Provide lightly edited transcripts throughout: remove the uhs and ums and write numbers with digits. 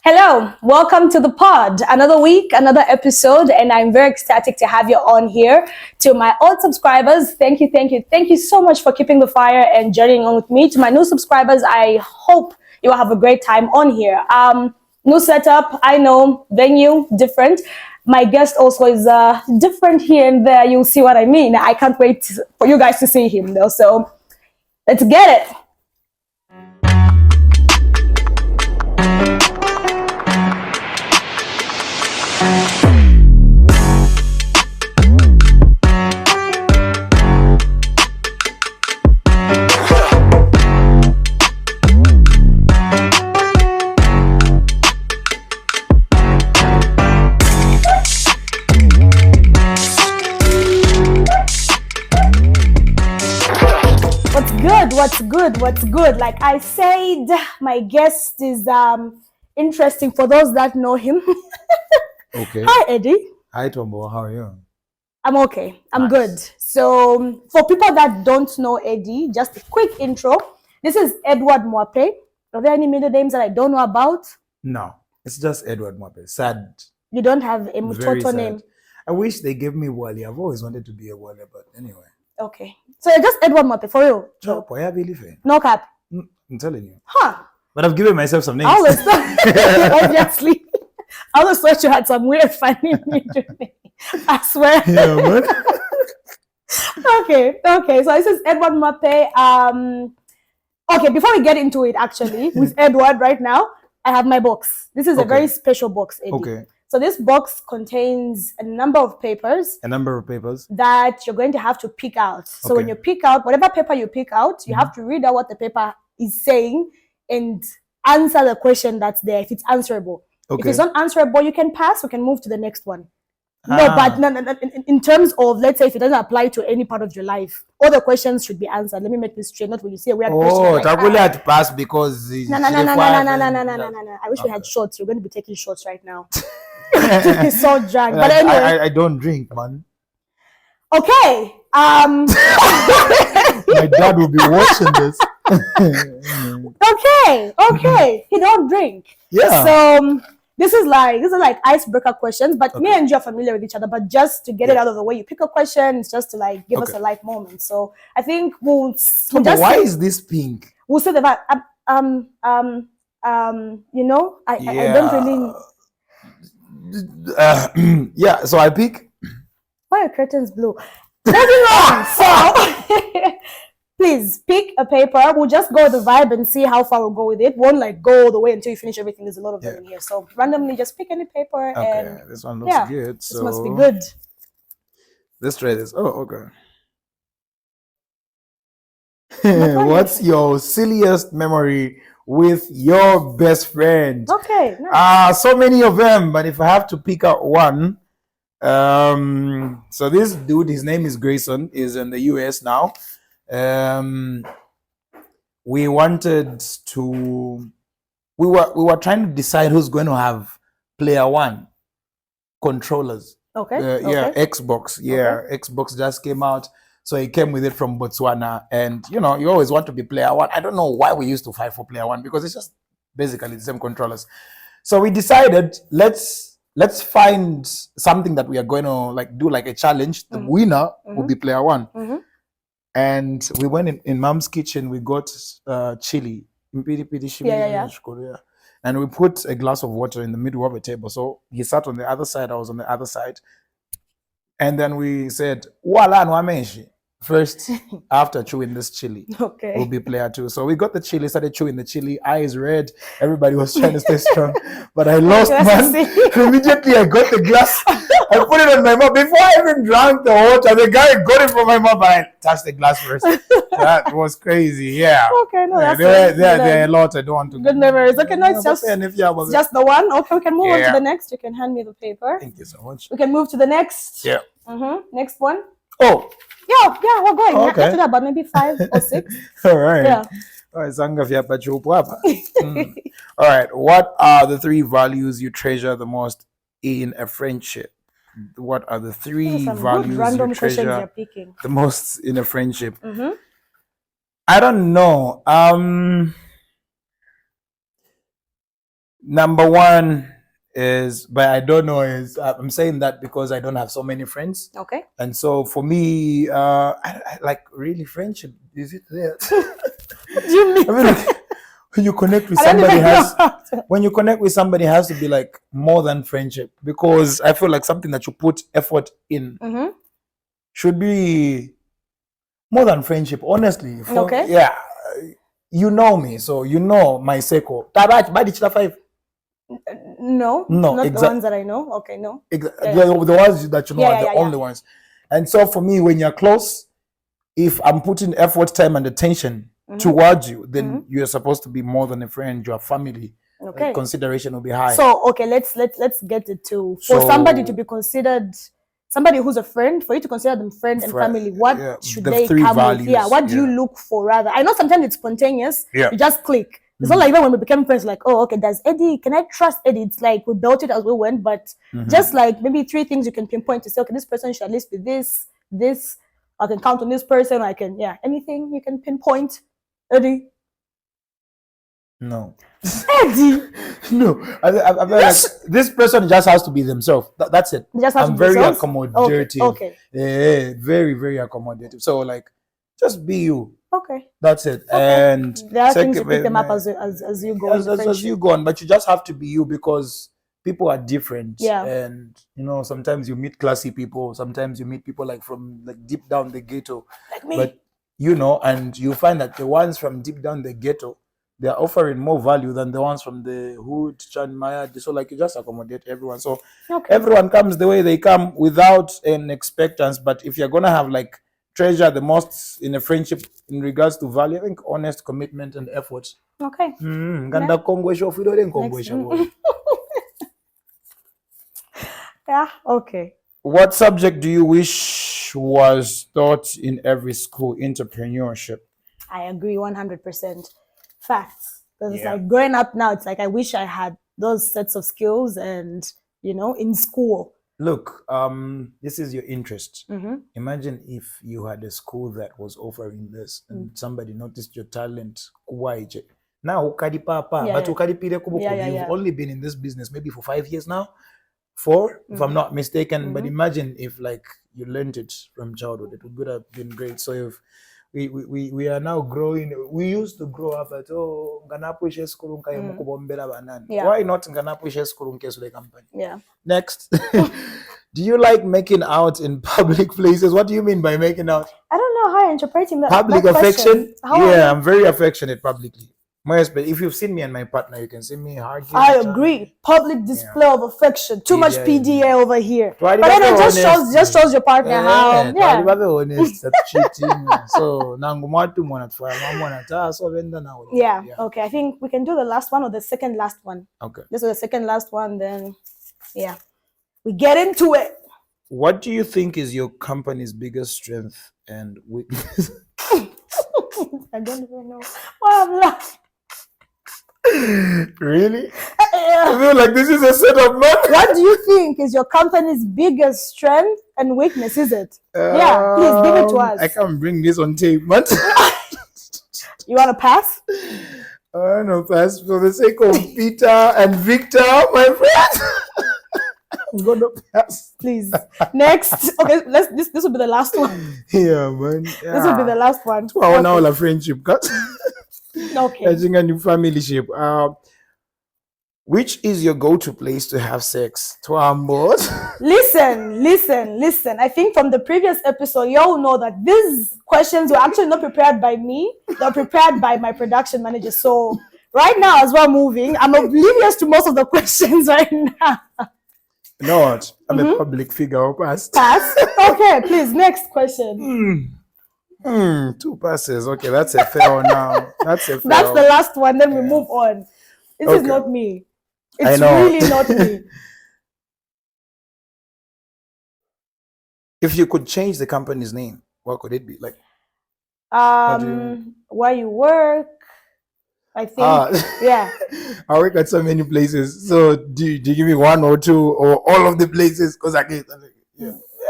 Hello, welcome to the pod. Another week, another episode, and I'm very ecstatic to have you on here. To my old subscribers, thank you so much for keeping the fire and journeying on with me. To my new subscribers, I hope you will have a great time on here. New setup, I know, venue, different. My guest also is different here and there. You'll see what I mean. I can't wait for you guys to see him though. So let's get it. What's good? Like I said, my guest is interesting for those that know him. Okay. Hi, Eddie. Hi, Tombo. How are you? I'm okay. I'm Nice. good. So, for people that don't know Eddie, just a quick intro. This is Edward Mwape. Are there any middle names that I don't know about? No, it's just Edward Mwape. Sad. You don't have a Very Mutoto sad. name? I wish they gave me Wally. I've always wanted to be a Wally, but anyway. Okay. So, you're just Edward Mwape, for real? Chop, why have you living? No cap? I'm telling you. Huh. But I've given myself some names. I always thought, obviously. I always thought you had some weird funny middle name. I swear. Yeah, man. Okay. So this is Edward Mwape. Okay, before we get into it, actually, with Edward right now, I have my box. This is a very special box, Eddie. Okay. So this box contains a number of papers. A number of papers. That you're going to have to pick out. So when you pick out, whatever paper you pick out, you have to read out what the paper is saying and answer the question that's there, if it's answerable. Okay. If it's not answerable, you can pass, we can move to the next one. No, but in terms of, let's say, if it doesn't apply to any part of your life, all the questions should be answered. Let me make this straight, not when you say a weird question. Oh, Takuli had to pass because... No. I wish we had shots. You're going to be taking shots right now. He's so drunk. But anyway. I don't drink, man. Okay. My dad will be watching this. Okay. He don't drink. Yeah. So this is like icebreaker questions, but me and you are familiar with each other. But just to get it out of the way, you pick a question, it's just to like give us a life moment. So I think we'll just why is this pink? We'll say that you know, I don't really. Yeah. So I pick. Why are curtains blue? Moving on. So please pick a paper. We'll just go with the vibe and see how far we'll go with it. Won't like go all the way until you finish everything. There's a lot of them in here. So randomly just pick any paper. Okay, and this one looks good. So this must be good. Let's try this. Oh, okay. What's your silliest memory with your best friend? Okay. Nice. So many of them, but if I have to pick out one, so this dude, his name is Grayson, is in the US now. We wanted to, we were trying to decide who's going to have player one controllers. Okay. Xbox. Yeah, okay. Xbox just came out. So he came with it from Botswana. And, you know, you always want to be player one. I don't know why we used to fight for player one, because it's just basically the same controllers. So we decided, let's find something that we are going to like do like a challenge. The winner will be player one. And we went in mom's kitchen. We got chili. And we put a glass of water in the middle of the table. So he sat on the other side. I was on the other side. And then we said, "Wala nwameshi." First, after chewing this chili, we'll be player two. So we got the chili, started chewing the chili, eyes red. Everybody was trying to stay strong. But I lost, man. Immediately, I got the glass. I put it on my mouth. Before I even drank the water, the guy got it from my mouth, but I touched the glass first. That was crazy, yeah. Okay, no, that's there are a lot I don't want to. Good memories. Okay, no, it's just the one. Okay, we can move on to the next. You can hand me the paper. Thank you so much. We can move to the next. Yeah. Next one. Oh. Yeah, we're going. After about maybe 5 or 6. All right. Yeah. All right. What are the 3 values you treasure the most in a friendship? What are the 3 values you treasure the most in a friendship? I don't know. Number one is, but I don't know, is I'm saying that because I don't have so many friends. Okay. And so for me, I like really friendship. Is it there? What do you mean? I mean, like, when you connect with I don't somebody, even know. when you connect with somebody, it has to be like more than friendship, because I feel like something that you put effort in should be more than friendship. Honestly, Okay. yeah, you know me, so you know my circle. Tabat, Badichla 5. No, No, not the ones that I know. Okay, no. The ones that you know are the only ones. And so for me, when you're close, if I'm putting effort, time, and attention towards you, then you're supposed to be more than a friend. You're family. Okay. Consideration will be high. So okay, let's get it to for somebody to be considered somebody who's a friend, for you to consider them friend and family. What should they come values, with? Yeah. What do you look for rather? I know sometimes it's spontaneous. Yeah. You just click. It's not like that when we became friends, like, oh, okay, does Eddie, can I trust Eddie? It's like we built it as we went, but just like maybe 3 things you can pinpoint to say, okay, this person should at least be this, I can count on this person, I can, anything you can pinpoint, Eddie? No. Eddie? No. I yes. Like, this person just has to be themselves. That's it. I'm very accommodative. Okay. Yeah, very, very accommodative. So, like, just be you. Okay. That's it. Okay. And there are things you pick them up as you go. As you go on, but you just have to be you, because people are different. Yeah. And you know, sometimes you meet classy people, sometimes you meet people like from like deep down the ghetto. Like me. But you know, and you find that the ones from deep down the ghetto, they are offering more value than the ones from the hood, Chanmaya. So like you just accommodate everyone. So everyone comes the way they come without an expectance. But if you're gonna have like treasure the most in a friendship in regards to value, I think honest commitment and effort. Okay. Yeah, okay. What subject do you wish was taught in every school? Entrepreneurship. I agree 100%. Facts. Because it's like growing up now, it's like I wish I had those sets of skills and, you know, in school. Look, this is your interest. Imagine if you had a school that was offering this and somebody noticed your talent. Now, you've only been in this business maybe for 5 years now, 4, if I'm not mistaken. But imagine if like you learned it from childhood, it would have been great. So if we are now growing. We used to grow up at why not nganapuishe skulu nkesule company? Yeah. Next. Do you like making out in public places? What do you mean by making out? I don't know how you're interpreting that. Public affection? I'm very affectionate publicly. If you've seen me and my partner, you can see me hugging. I agree. Public display of affection. Too much PDA over here. But then it just shows your partner how. Yeah. Cheating. So yeah. Okay. I think we can do the last one or the second last one. Okay. This is the second last one. Then, we get into it. What do you think is your company's biggest strength and weakness? I don't even know why I'm laughing. Really? I feel like this is a setup, man. What do you think is your company's biggest strength and weakness? Is it? Yeah, please give it to us. I can't bring this on tape, man. You want to pass? I don't know, pass for the sake of Peter and Victor, my friend. I'm gonna pass. Please. Next. Okay, this will be the last one. Yeah, man. Yeah. This will be the last one. Now la friendship cut. Okay. I think a new family ship. Which is your go-to place to have sex? Listen. I think from the previous episode, you all know that these questions were actually not prepared by me. They're prepared by my production manager. So right now, as we're moving, I'm oblivious to most of the questions right now. You know what? I'm a public figure. I'll pass. Pass? Okay, please. Next question. 2 passes. Okay, that's a fair one now. That's the last one. Then we move on. This is not me. It's really not me. If you could change the company's name, what could it be? Like, where you work. I think, yeah. I work at so many places. So do you give me 1 or 2 or all of the places? Because I can't.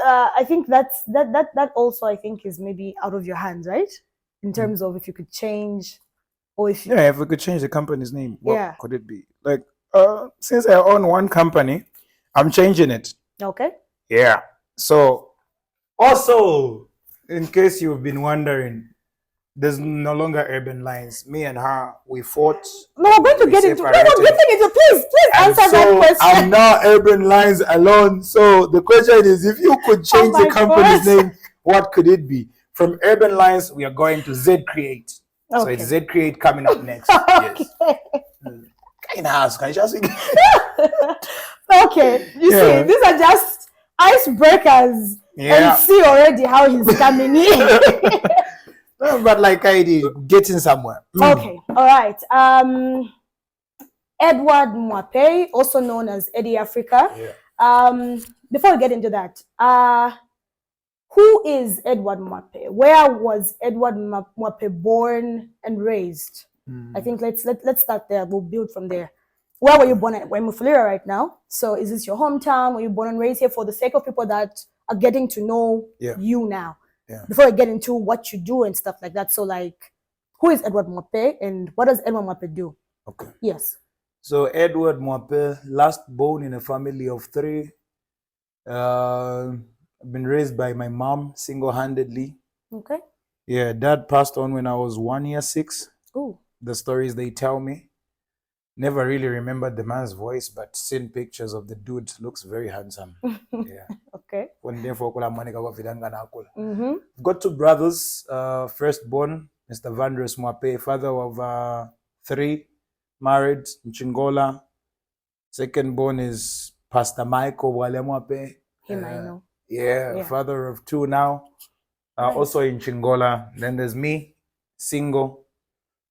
I think that also I think is maybe out of your hands, right? In terms of if you could change, or if if we could change the company's name, what could it be? Like, since I own one company, I'm changing it. Okay. Yeah. So, also, in case you've been wondering, there's no longer Urban Lines. Me and her, we fought. No, we're going to we get into. No, separated. we're getting into. Please And answer so that question. I'm now Urban Lines alone. So the question is, if you could change Oh the my company's gosh. name, what could it be? From Urban Lines, we are going to Z Create. So Okay. it's Z Create coming up next. Yes. In house, can you just Okay. You see, these are just icebreakers. Yeah. And see already how he's coming in. No, but like I did, getting somewhere. Okay. All right. Edward Mwape, also known as Eddie Africa. Yeah. Before we get into that, who is Edward Mwape? Where was Edward Mwape born and raised? I think let's start there. We'll build from there. Where were you born at? We're in Mufulira right now. So is this your hometown? Were you born and raised here? For the sake of people that are getting to know you now. Yeah. Before I get into what you do and stuff like that. So like, who is Edward Mwape and what does Edward Mwape do? Okay. Yes. So Edward Mwape, last born in a family of 3. I've been raised by my mom single-handedly. Okay. Yeah, dad passed on when I was 1 year 6. Ooh. The stories they tell me. Never really remembered the man's voice, but seen pictures of the dude. Looks very handsome. Yeah. Okay. Mm-hmm. Got 2 brothers. Firstborn, Mr. Vandrus Mwape, father of 3, married in Chingola. Second-born is Pastor Michael Wale Mwape. Him I know. Yeah, father of 2 now. Nice. Also in Chingola. Then there's me, single.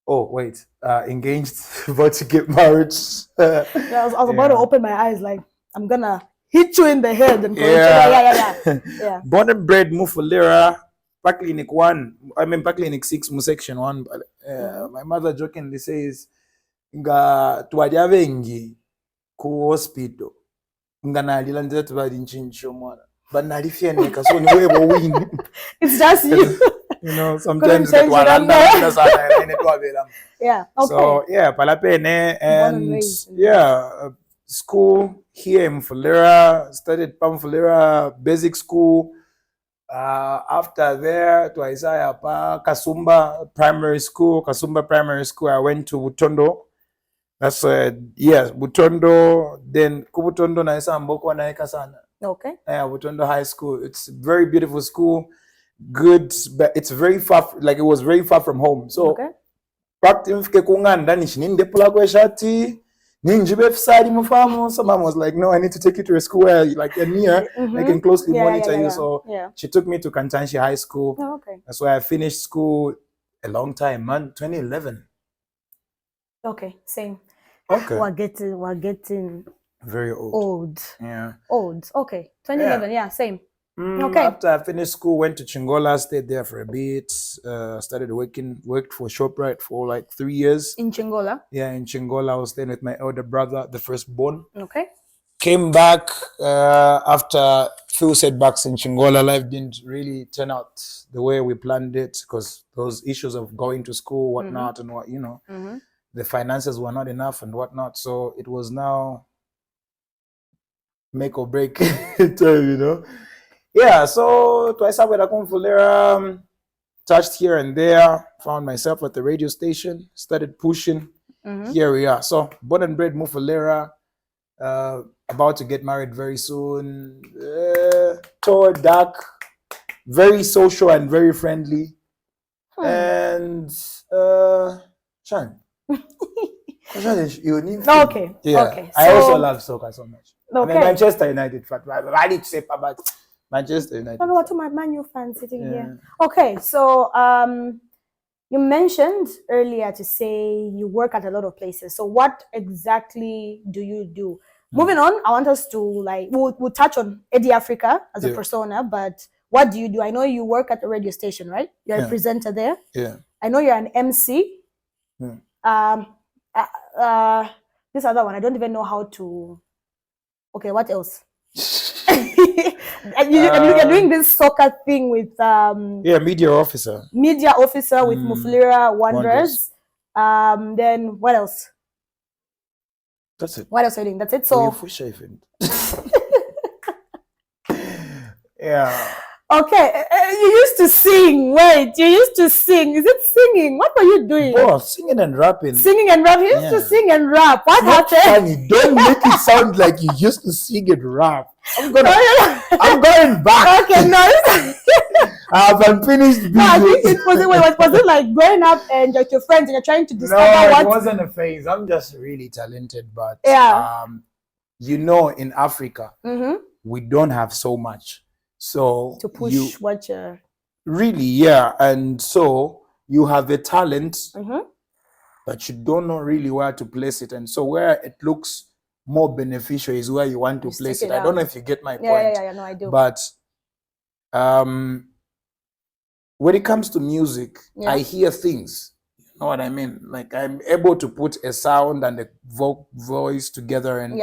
Oh, wait, engaged, about to get married. I was about to open my eyes like, I'm going to hit you in the head. And yeah. Born and bred Mufulira, Park Clinic 1, Park Clinic 6, Section 1. But my mother jokingly says, nga tuwadia vengi ku hospital. Nga nalila nzetu badi nchincho mwana. But nalifia neka, so niwebo win. It's just you. You know, sometimes get yeah. Okay. So yeah, Palapene and school here in Mufulira. Studied Pamfulira Basic School. After there to Isaiah Pa Kasumba Primary School. I went to Butondo. That's Butondo. Then Kubutondo na isa mboko na sana. Okay. Butondo High School. It's a very beautiful school. Good, but it's very far. Like it was very far from home. So, so mom was like, "No, I need to take you to a school where like you're near, I can closely monitor you." So she took me to Kantanshi High School. Oh, okay. That's why I finished school a long time, man. 2011. Okay, same. Okay. We're getting very old. Old. Yeah. Old. Okay. 2011. Yeah, same. Okay. After I finished school, went to Chingola, stayed there for a bit, started worked for ShopRite for like 3 years. In Chingola? Yeah, in Chingola. I was staying with my elder brother, the firstborn. Okay. Came back after a few setbacks in Chingola. Life didn't really turn out the way we planned it because those issues of going to school, whatnot, and what, the finances were not enough and whatnot. So it was now make or break time, Yeah, so twice with Akumfulera, touched here and there, found myself at the radio station, started pushing. Here we are. So born and bred Mufulera, about to get married very soon. Tall, dark, very social and very friendly. And Chan. Okay. Yeah. Okay. I also love soccer so much. Okay. I mean, Manchester United, I need to say about Manchester United. I don't know what my Man U fan sitting here. Okay, so you mentioned earlier to say you work at a lot of places. So what exactly do you do? Moving on, I want us to we'll touch on Eddie Africa as a persona, but what do you do? I know you work at a radio station, right? You're a presenter there. Yeah. I know you're an MC. This other one, I don't even know how to. Okay, what else? You're doing this soccer thing with media officer. Media officer with Mufulira Wanderers. Then what else? That's it. What else are you doing? That's it. So yeah. okay, you used to sing. Wait, you used to sing. Is it singing? What were you doing? Both singing and rapping. Singing and rap. You used to sing and rap. What happened? Funny. Don't make it sound like you used to sing and rap. I'm going back. Okay, no. I haven't finished business. No, I think was it like growing up and like your friends and you're trying to discover No, what? it wasn't a phase. I'm just really talented, but you know, in Africa, we don't have so much. So to push what you're really, yeah. And so you have a talent, but you don't know really where to place it. And so where it looks more beneficial is where you want to place it. I don't know if you get my point. Yeah, no, I do. But when it comes to music, I hear things. You know what I mean? Like I'm able to put a sound and a voice together. And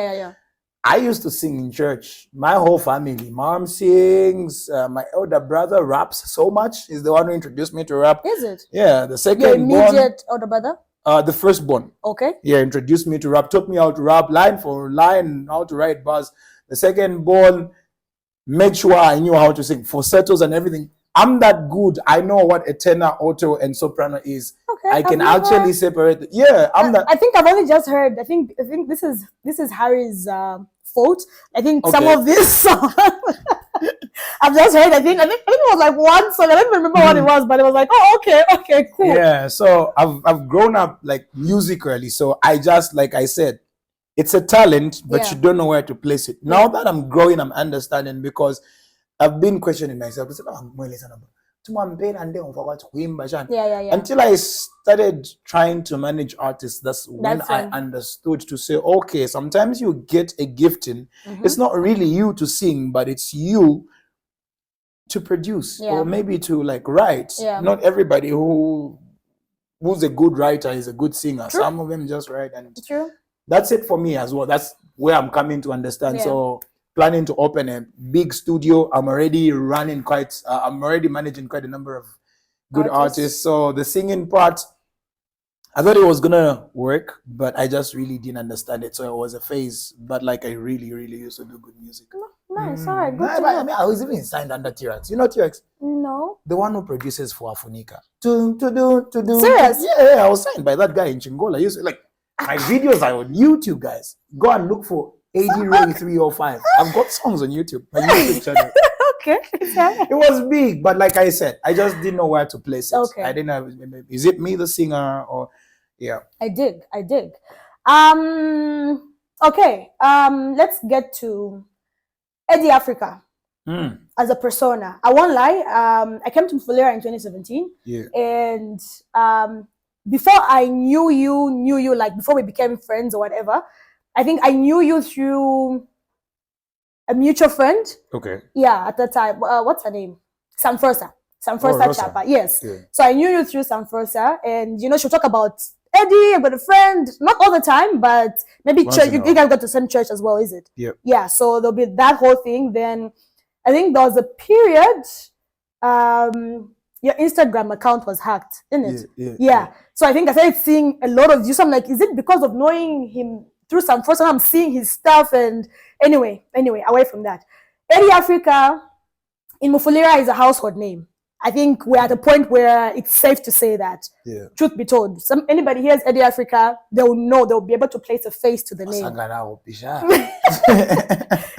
I used to sing in church. My whole family, mom sings. My elder brother raps so much. He's the one who introduced me to rap. Is it? Yeah, the second your immediate older brother? The firstborn. Okay. Yeah, introduced me to rap, taught me how to rap line for line, how to write bars. The second born made sure I knew how to sing falsettos and everything. I'm that good. I know what a tenor, alto, and soprano is. Okay. I can actually separate it. Yeah, I'm that. I think I've only just heard. I think this is Harry's fault. I think some of this song I've just heard. I think it was like one song. I don't even remember what it was, but it was like, oh, okay, cool. Yeah. So I've grown up like musically. So I just, like I said, it's a talent, but you don't know where to place it. Now that I'm growing, I'm understanding, because I've been questioning myself. Until I started trying to manage artists, that's when I understood to say, okay, sometimes you get a gifting. It's not really you to sing, but it's you to produce or maybe to like write. Not everybody who's a good writer is a good singer. True. Some of them just write, and that's it for me as well. That's where I'm coming to understand. So planning to open a big studio. I'm already managing quite a number of good artists. So the singing part, I thought it was gonna work, but I just really didn't understand it. So it was a phase. But like I really used to do good music. Nice, all right, good. I was even signed under T-Rex. You know T-Rex? No. The one who produces for Afunika. To do. Serious? Yeah, I was signed by that guy in Chingola. Used to, like, my videos are on YouTube, guys. Go and look for EDDY 305. I've got songs on YouTube. My YouTube channel. Okay. It was big, but like I said, I just didn't know where to place it. Okay. I didn't know, is it me, the singer, or I dig. Okay. Let's get to EDDY Africa as a persona. I won't lie. I came to Mfulira in 2017. Yeah. And before I knew you, like before we became friends or whatever, I think I knew you through a mutual friend. Okay. Yeah, at the time. What's her name? Samfrosa Chapa. Yes. Yeah. So I knew you through Samfrosa, and she'll talk about EDDY. I've got a friend, not all the time, but maybe church. You guys got the same church as well, is it? Yeah. Yeah. So there'll be that whole thing. Then I think there was a period. Your Instagram account was hacked, isn't it? Yeah. So I think I started seeing a lot of you. So I'm like, is it because of knowing him through Samfrosa? I'm seeing his stuff, and anyway, away from that, EDDY Africa in Mufulira is a household name. I think we're at a point where it's safe to say that. Yeah. Truth be told, anybody hears EDDY Africa, they'll know, they'll be able to place a face to the name.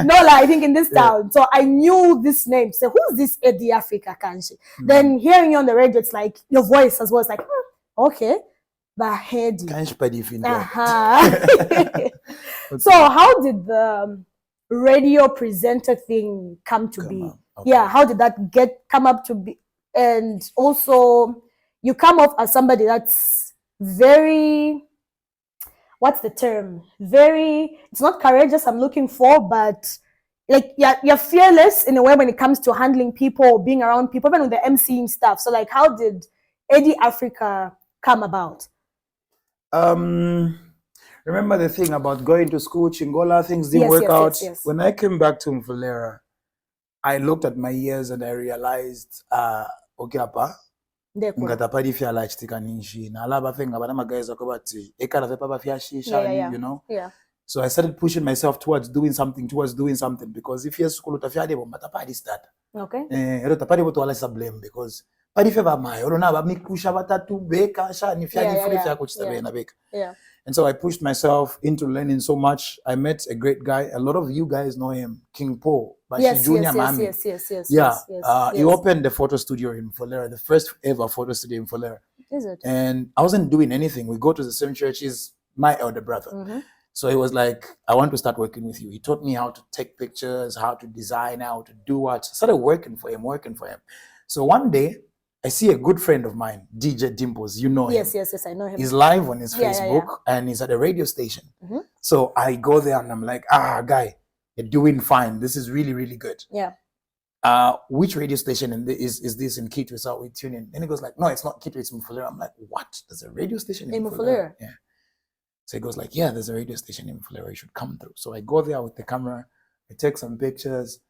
No, like, I think in this town. So I knew this name. So who's this EDDY Africa, Kanshi? Then hearing you on the radio, it's like your voice as well. It's like, okay, but EDDY. So how did the radio presenter thing come to be? Okay. Yeah, how did that come up to be? And also, you come off as somebody that's very, what's the term? Very, it's not courageous I'm looking for, but like you're fearless in a way when it comes to handling people, being around people, even with the MCing stuff. So like, how did EDDY Africa come about? Remember the thing about going to school, Chingola, things didn't work out. Yes. When I came back to Mfulira, I looked at my years and I realized, okay, apa, ngatapadi fia like tika ninshi. Na alaba thing abana guys akobati ekara fe papa fia shisha, you know. Yeah. So I started pushing myself towards doing something, because if you're school, start. Okay. Blame because but if ever my Yeah. and so I pushed myself into learning so much. I met a great guy. A lot of you guys know him, King Paul. But Yes. He opened the photo studio in Folera, the first ever photo studio in Folera. Is it? And I wasn't doing anything. We go to the same church. He's my elder brother. Mm-hmm. So he was like, I want to start working with you. He taught me how to take pictures, how to design, how to do what. I started working for him. So one day, I see a good friend of mine, DJ Dimples. You know him. Yes, I know him. He's live on his Facebook and he's at a radio station. Mm-hmm. So I go there and I'm like, guy, you're doing fine. This is really, really good. Yeah. Which radio station is this in Kitwe? So we tune in. And he goes like, no, it's not Kitwe, it's Mufulera. I'm like, what? There's a radio station in Mufulera? Yeah. So he goes like, yeah, there's a radio station in Mufulera. You should come through. So I go there with the camera. I take some pictures,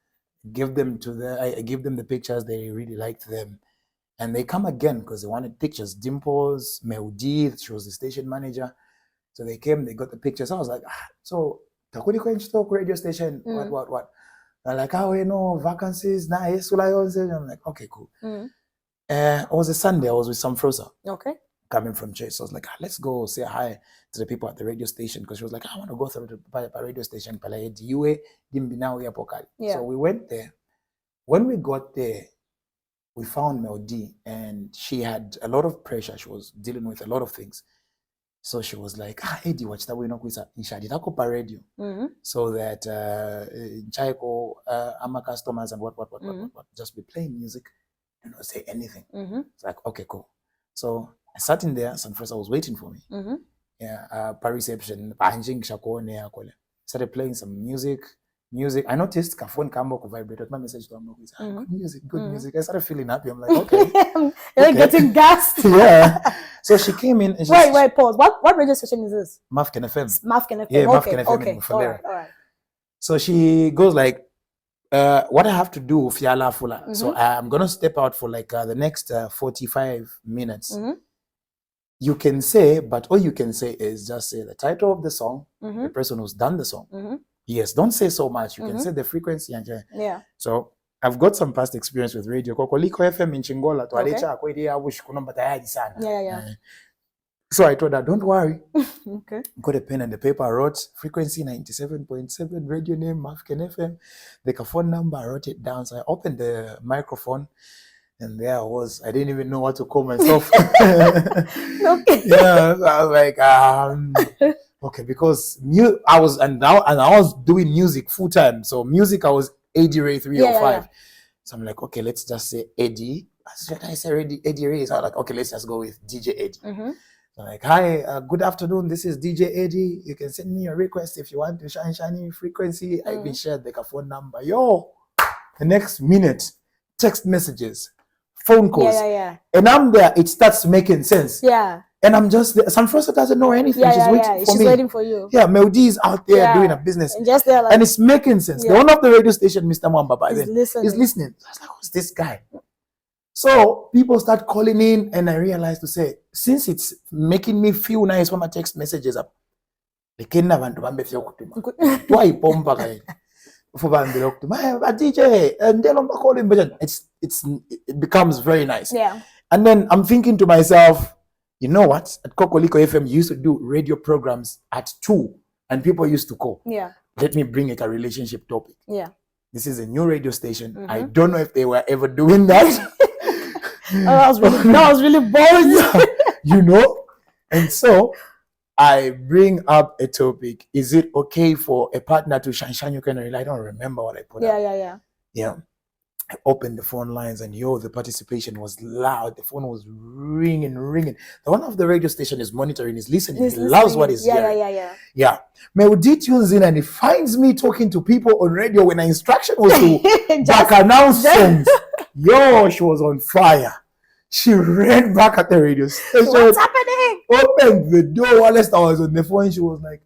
I give them the pictures. They really liked them. And they come again because they wanted pictures. Dimples, Meudi, she was the station manager. So they came, they got the pictures. I was like, so Takuri Kwench radio station, what? They're like, vacancies, nice. I'm like, okay, cool. It was a Sunday, I was with some Frosa. Okay. Coming from church. So I was like, let's go say hi to the people at the radio station. Because she was like, I want to go through the radio station. So we went there. When we got there, we found Meudi and she had a lot of pressure. She was dealing with a lot of things. So she was like, Eddie, watch that we know radio. So that Chaiko, ama customers and what, just be playing music, do not say anything. It's like, okay, cool. So I sat in there, some first I was waiting for me. Per reception, started playing some music. I noticed ka phone kambo ku vibrate. My message to him is good music. I started feeling happy. I'm like, okay. You're getting gassed. Yeah. So she came in. And wait, pause. What radio station is this? Mafken FM. Mafken FM. Yeah, Mafken FM in Mufulera. All right. So she goes like, what I have to do, Fiala Fula. So I'm gonna step out for like the next 45 minutes. You can say, but all you can say is just say the title of the song, the person who's done the song. Yes, don't say so much. You can say the frequency. Yeah. So I've got some past experience with radio. Kokoliko FM in Chingola. Yeah. So I told her, don't worry. Okay. Got a pen and the paper. I wrote frequency 97.7, radio name, Mafken FM. The phone number, I wrote it down. So I opened the microphone. And there I was. I didn't even know what to call myself. Okay. Yeah, so I was like, okay, because I was doing music full time. So music, I was EDDY Ray 305. Yeah. So I'm like, okay, let's just say Eddie. I say EDDY Ray. So I'm like, okay, let's just go with DJ Edddy. So I'm like, hi, good afternoon. This is DJ Edddy. You can send me a request if you want to shiny frequency. I will share the phone number. Yo, the next minute, text messages, phone calls. Yeah. And I'm there. It starts making sense. Yeah. And I'm just there. San Francisco doesn't know anything. She's waiting for you. Yeah, Meudi is out there doing a business. And just there, like, and it's making sense. The owner of the radio station, Mr. Mwamba, is listening. I was like, who's this guy? So people start calling in, and I realized to say, since it's making me feel nice when my text messages up, it becomes very nice. Yeah. And then I'm thinking to myself, you know what? At Kokoliko FM, you used to do radio programs at 2, and people used to call. Yeah. Let me bring a relationship topic. Yeah. This is a new radio station. I don't know if they were ever doing that. That was really boring. Yeah, you know? And so I bring up a topic. Is it okay for a partner to shine you can relate? I don't remember what I put up. Yeah. I opened the phone lines and the participation was loud. The phone was ringing. The one of the radio station is monitoring, is listening. He loves what he's hearing. Yeah. Meudi tunes in and he finds me talking to people on radio when the instruction was to back announce songs. Yo, she was on fire. She ran back at the radio station. What's happening? Opened the door while I was on the phone. She was like,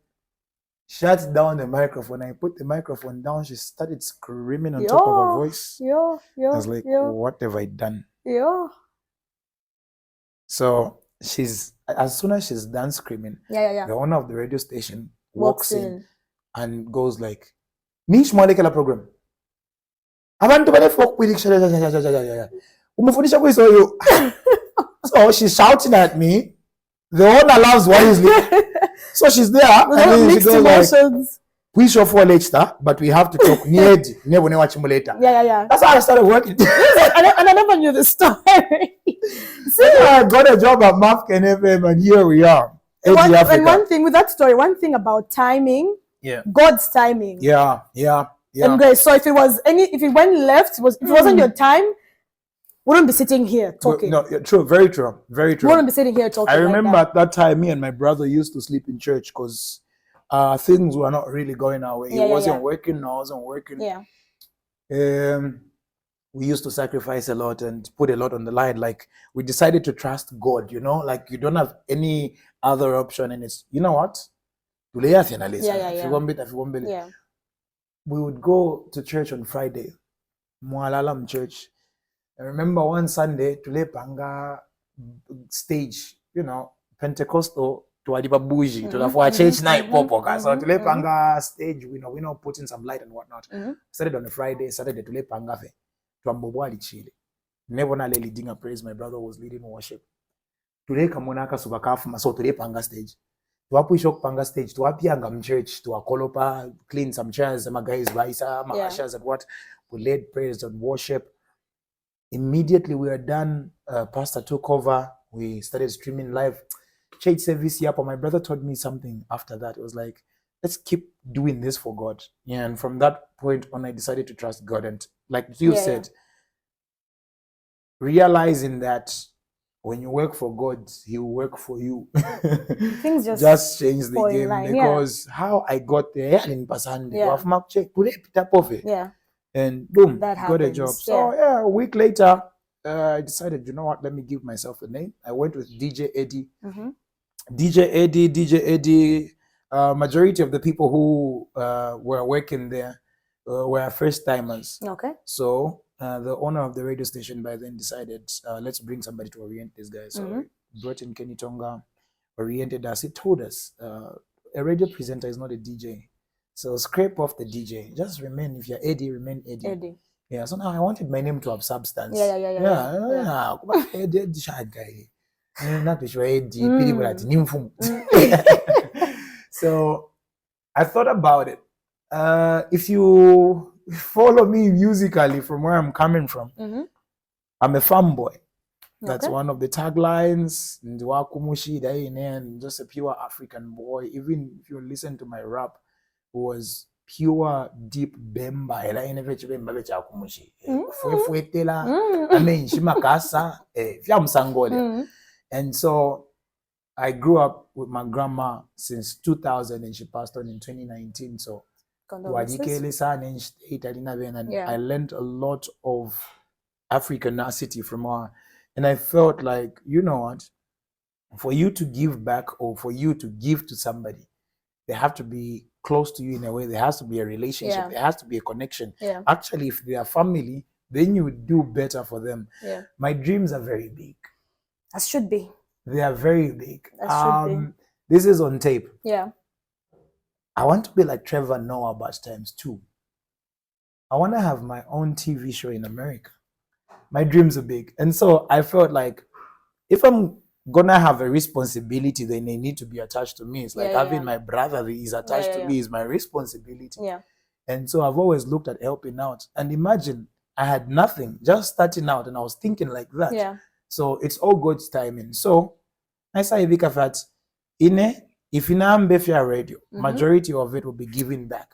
shut down the microphone. I put the microphone down. She started screaming on top of her voice. I was like, what have I done? So as soon as she's done screaming, the owner of the radio station walks in and goes like, Niche molecular program. Abantu bane-folk prediction. Umufundisha kuyiso. So she's shouting at me. The owner loves wisely. So she's there. And then she goes like, we show for later, but we have to talk. Never watch him later. Yeah. That's how I started working. And I never knew the story. So I got a job at MAFC and FM, and here we are. And one thing with that story, one thing about timing, God's timing. Yeah. And guys, so if it went left, if it wasn't your time, we wouldn't be sitting here talking. No, true, very true. We wouldn't be sitting here talking. I remember at that time, me and my brother used to sleep in church because things were not really going our way. It wasn't working. I wasn't working. Yeah. We used to sacrifice a lot and put a lot on the line. Like, we decided to trust God, like you don't have any other option. And it's, you know what? Yeah. We would go to church on Friday. Mwalalam church. I remember one Sunday, tulepanga stage, Pentecostal, tuwadipa bougie, tulafua church night popoka. So tulepanga stage, we know, putting some light and whatnot. Started on a Friday, Saturday, tulepanga fe. Tuambobwali chile. Never na leading a praise, my brother was leading worship. Tuleka monaka subakafu, so tulepanga stage. Tuwapuisha kupanga stage, tuwapianga mchurch, tuwakolopa, clean some chairs, some guys, vaisa, ushers and what. We led praise and worship. Immediately we were done, pastor took over, we started streaming live church service here. But my brother told me something after that. It was like, let's keep doing this for God. Yeah, and from that point on, I decided to trust God. And like you said, realizing that when you work for God, He will work for you. Things just change the game. Because how I got there, and boom, got a job. So a week later, I decided, you know what, let me give myself a name. I went with DJ EDDY. DJ EDDY. Majority of the people who were working there were first timers. Okay. So the owner of the radio station by then decided, let's bring somebody to orient these guys. So brought in Kenny Tonga, oriented us. He told us, a radio presenter is not a DJ. So scrape off the DJ. Just remain, if you're EDDY, remain EDDY. Yeah, so now I wanted my name to have substance. Yeah. So I thought about it. If you follow me musically from where I'm coming from, I'm a farm boy. That's one of the taglines. And just a pure African boy. Even if you listen to my rap, was pure deep Bemba. And so I grew up with my grandma since 2000 and she passed on in 2019. So and I learned a lot of Africanacity from her. And I felt like, you know what, for you to give back or for you to give to somebody, they have to be close to you in a way. There has to be a relationship. There has to be a connection. Actually, if they are family, then you would do better for them. My dreams are very big. As should be. They are very big. This is on tape. I want to be like Trevor Noah, but times 2. I want to have my own TV show in America. My dreams are big. And so I felt like if I'm gonna have a responsibility, then they need to be attached to me. It's like having my brother that is attached to me is my responsibility. And so I've always looked at helping out. And imagine I had nothing, just starting out, and I was thinking like that. So it's all God's timing. So I say that if in Ambefia radio, majority of it will be given back.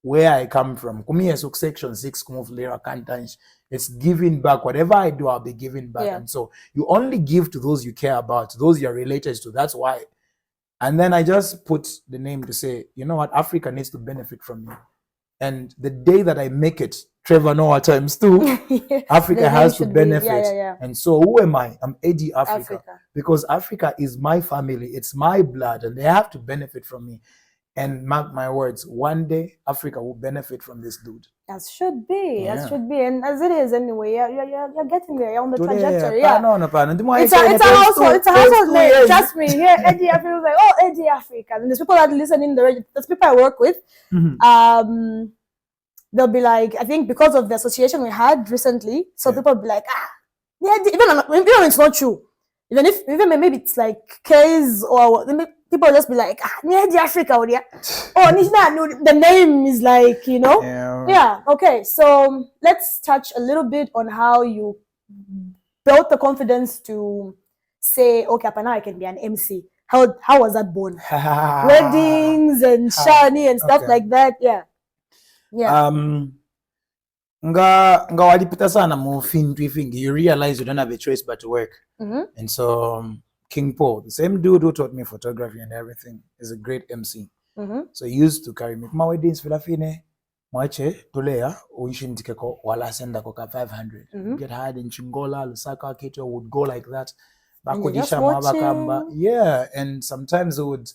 Where I come from, section 6, it's giving back. Whatever I do, I'll be giving back. And so you only give to those you care about, those you're related to. That's why. And then I just put the name to say, you know what, Africa needs to benefit from you. And the day that I make it, Trevor Noah times 2, Africa has to benefit. And so who am I? I'm EDDY Africa. Because Africa is my family. It's my blood. And they have to benefit from me. And mark my words, one day Africa will benefit from this dude. As should be, Yeah. as should be, and as it is anyway. You're getting there. You're on the Today, trajectory. Yeah. It's a household. household. It's a household name. Trust me. Here, Eddie Africa was like, oh, Eddie Africa. And there's people that listen in the radio. There's people I work with. Mhm. They'll be like, I think because of the association we had recently, so people will be like, yeah, even it's not true. Even maybe it's like case or people will just be like, Eddie Africa. Oh, the name is like, Yeah. Okay. So let's touch a little bit on how you built the confidence to say, okay, now I can be an MC. How was that born? Weddings and shani and stuff like that. Yeah. Yeah. Nga walipita sana mu fingi. You realize you don't have a choice but to work. And so King Paul, the same dude who taught me photography and everything, is a great MC. So he used to carry me. My weddings filafine, mwache tulea uishindike ko wala senda ko ka 500. Get hired in Chingola, Lusaka, Keto would go like that. Yeah, and sometimes they would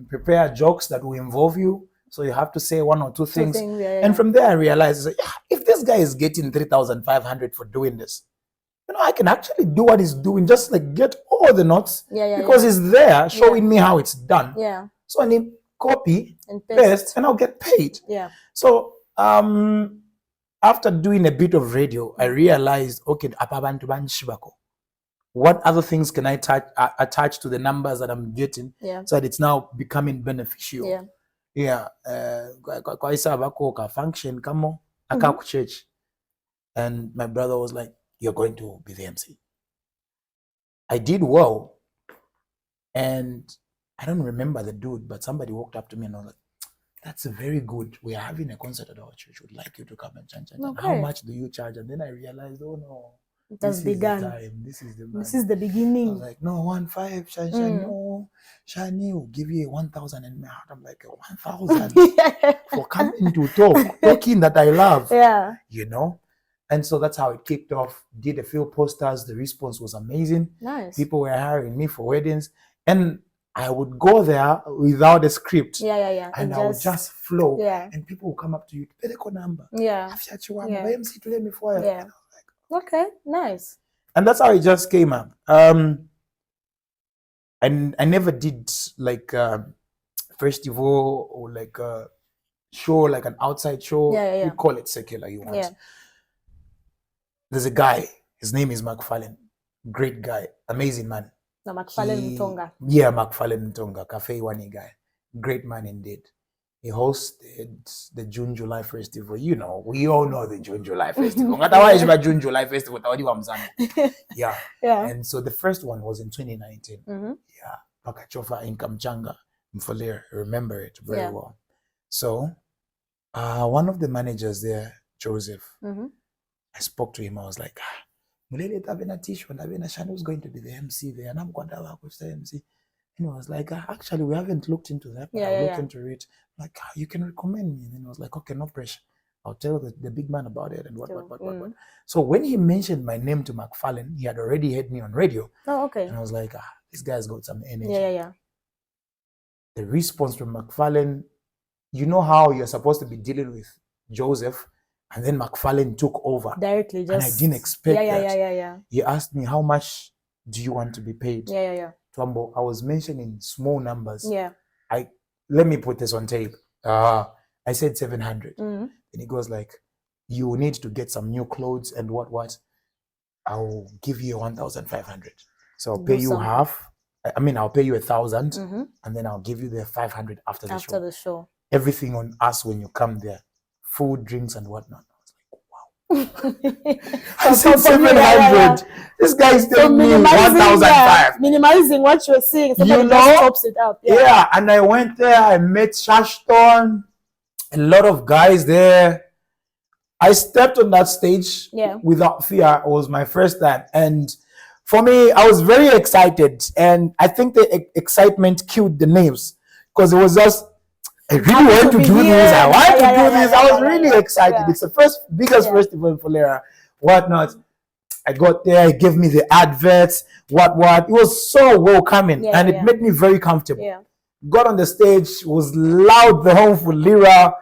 prepare jokes that will involve you. So you have to say one or two things. And from there I realized, if this guy is getting 3,500 for doing this, I can actually do what he's doing, just like get all the notes because he's there showing me how it's done. Yeah. So I need copy and paste and I'll get paid. Yeah. So after doing a bit of radio, I realized, okay, what other things can I attach to the numbers that I'm getting so that it's now becoming beneficial? Yeah. Function, come on, church. And my brother was like, you're going to be the MC. I did well. And I don't remember the dude, but somebody walked up to me and was like, that's a very good. We are having a concert at our church. We'd like you to come and chant. Okay. How much do you charge? And then I realized, oh no. It has begun. This is the beginning. I was like, no, 1,500, Shani, no. Shani will give you 1,000 in my heart. I'm like, 1,000 for coming to talking that I love. Yeah. And so that's how it kicked off. Did a few posters. The response was amazing. Nice. People were hiring me for weddings. And I would go there without a script. Yeah. And I would just flow. Yeah. And people would come up to you, Peleko number. Yeah. MC to let me for yeah. Okay, nice. And that's how it just came up. And I never did like a festival or like a show, like an outside show. Yeah. We call it secular, you want. Yeah. There's a guy, his name is McFarlane. Great guy, amazing man. No, McFarlane Ntonga. Yeah, McFarlane Ntonga, Cafe Wani guy. Great man indeed. He hosted the June-July festival. We all know the June-July festival. June-July festival. Yeah. And so the first one was in 2019. Yeah. Pakachofa in Kamchanga, Mfolere. I remember it very well. So one of the managers there, Joseph, I spoke to him. I was like, Mulele Tabena Tisho and Tabena Shani was going to be the MC there. And I'm going to work with the MC. And he was like, actually, we haven't looked into that. I looked into it. Like, you can recommend me. And then I was like, okay, no pressure. I'll tell the big man about it and what. So when he mentioned my name to McFarlane, he had already heard me on radio. Oh, okay. And I was like, this guy's got some energy. Yeah. The response from McFarlane, you know how you're supposed to be dealing with Joseph, and then McFarlane took over. Directly, and I didn't expect that. Yeah. He asked me, how much do you want to be paid? Yeah. Twambo, I was mentioning small numbers. Yeah. Let me put this on tape. I said 700. Mm-hmm. And he goes like, you need to get some new clothes and what. I'll give you 1,500. So I'll pay you half. I'll pay you 1,000, mm-hmm. and then I'll give you the 500 after the show. After the show. Everything on us when you come there. Food, drinks, and whatnot. I was like, wow. I said 700. Yeah. This guy is telling me 1,500. Minimizing what you're seeing. Somebody just tops it up. Yeah, and I went there. I met Shashton. A lot of guys there. I stepped on that stage without fear. It was my first time. And for me, I was very excited. And I think the excitement killed the names. Because it was just, I really want to do this. I want to do this. I was really excited. It's the biggest festival in Folera. Whatnot. I got there. He gave me the adverts. What. It was so welcoming. And it made me very comfortable. got on the stage, was loud the whole full lira.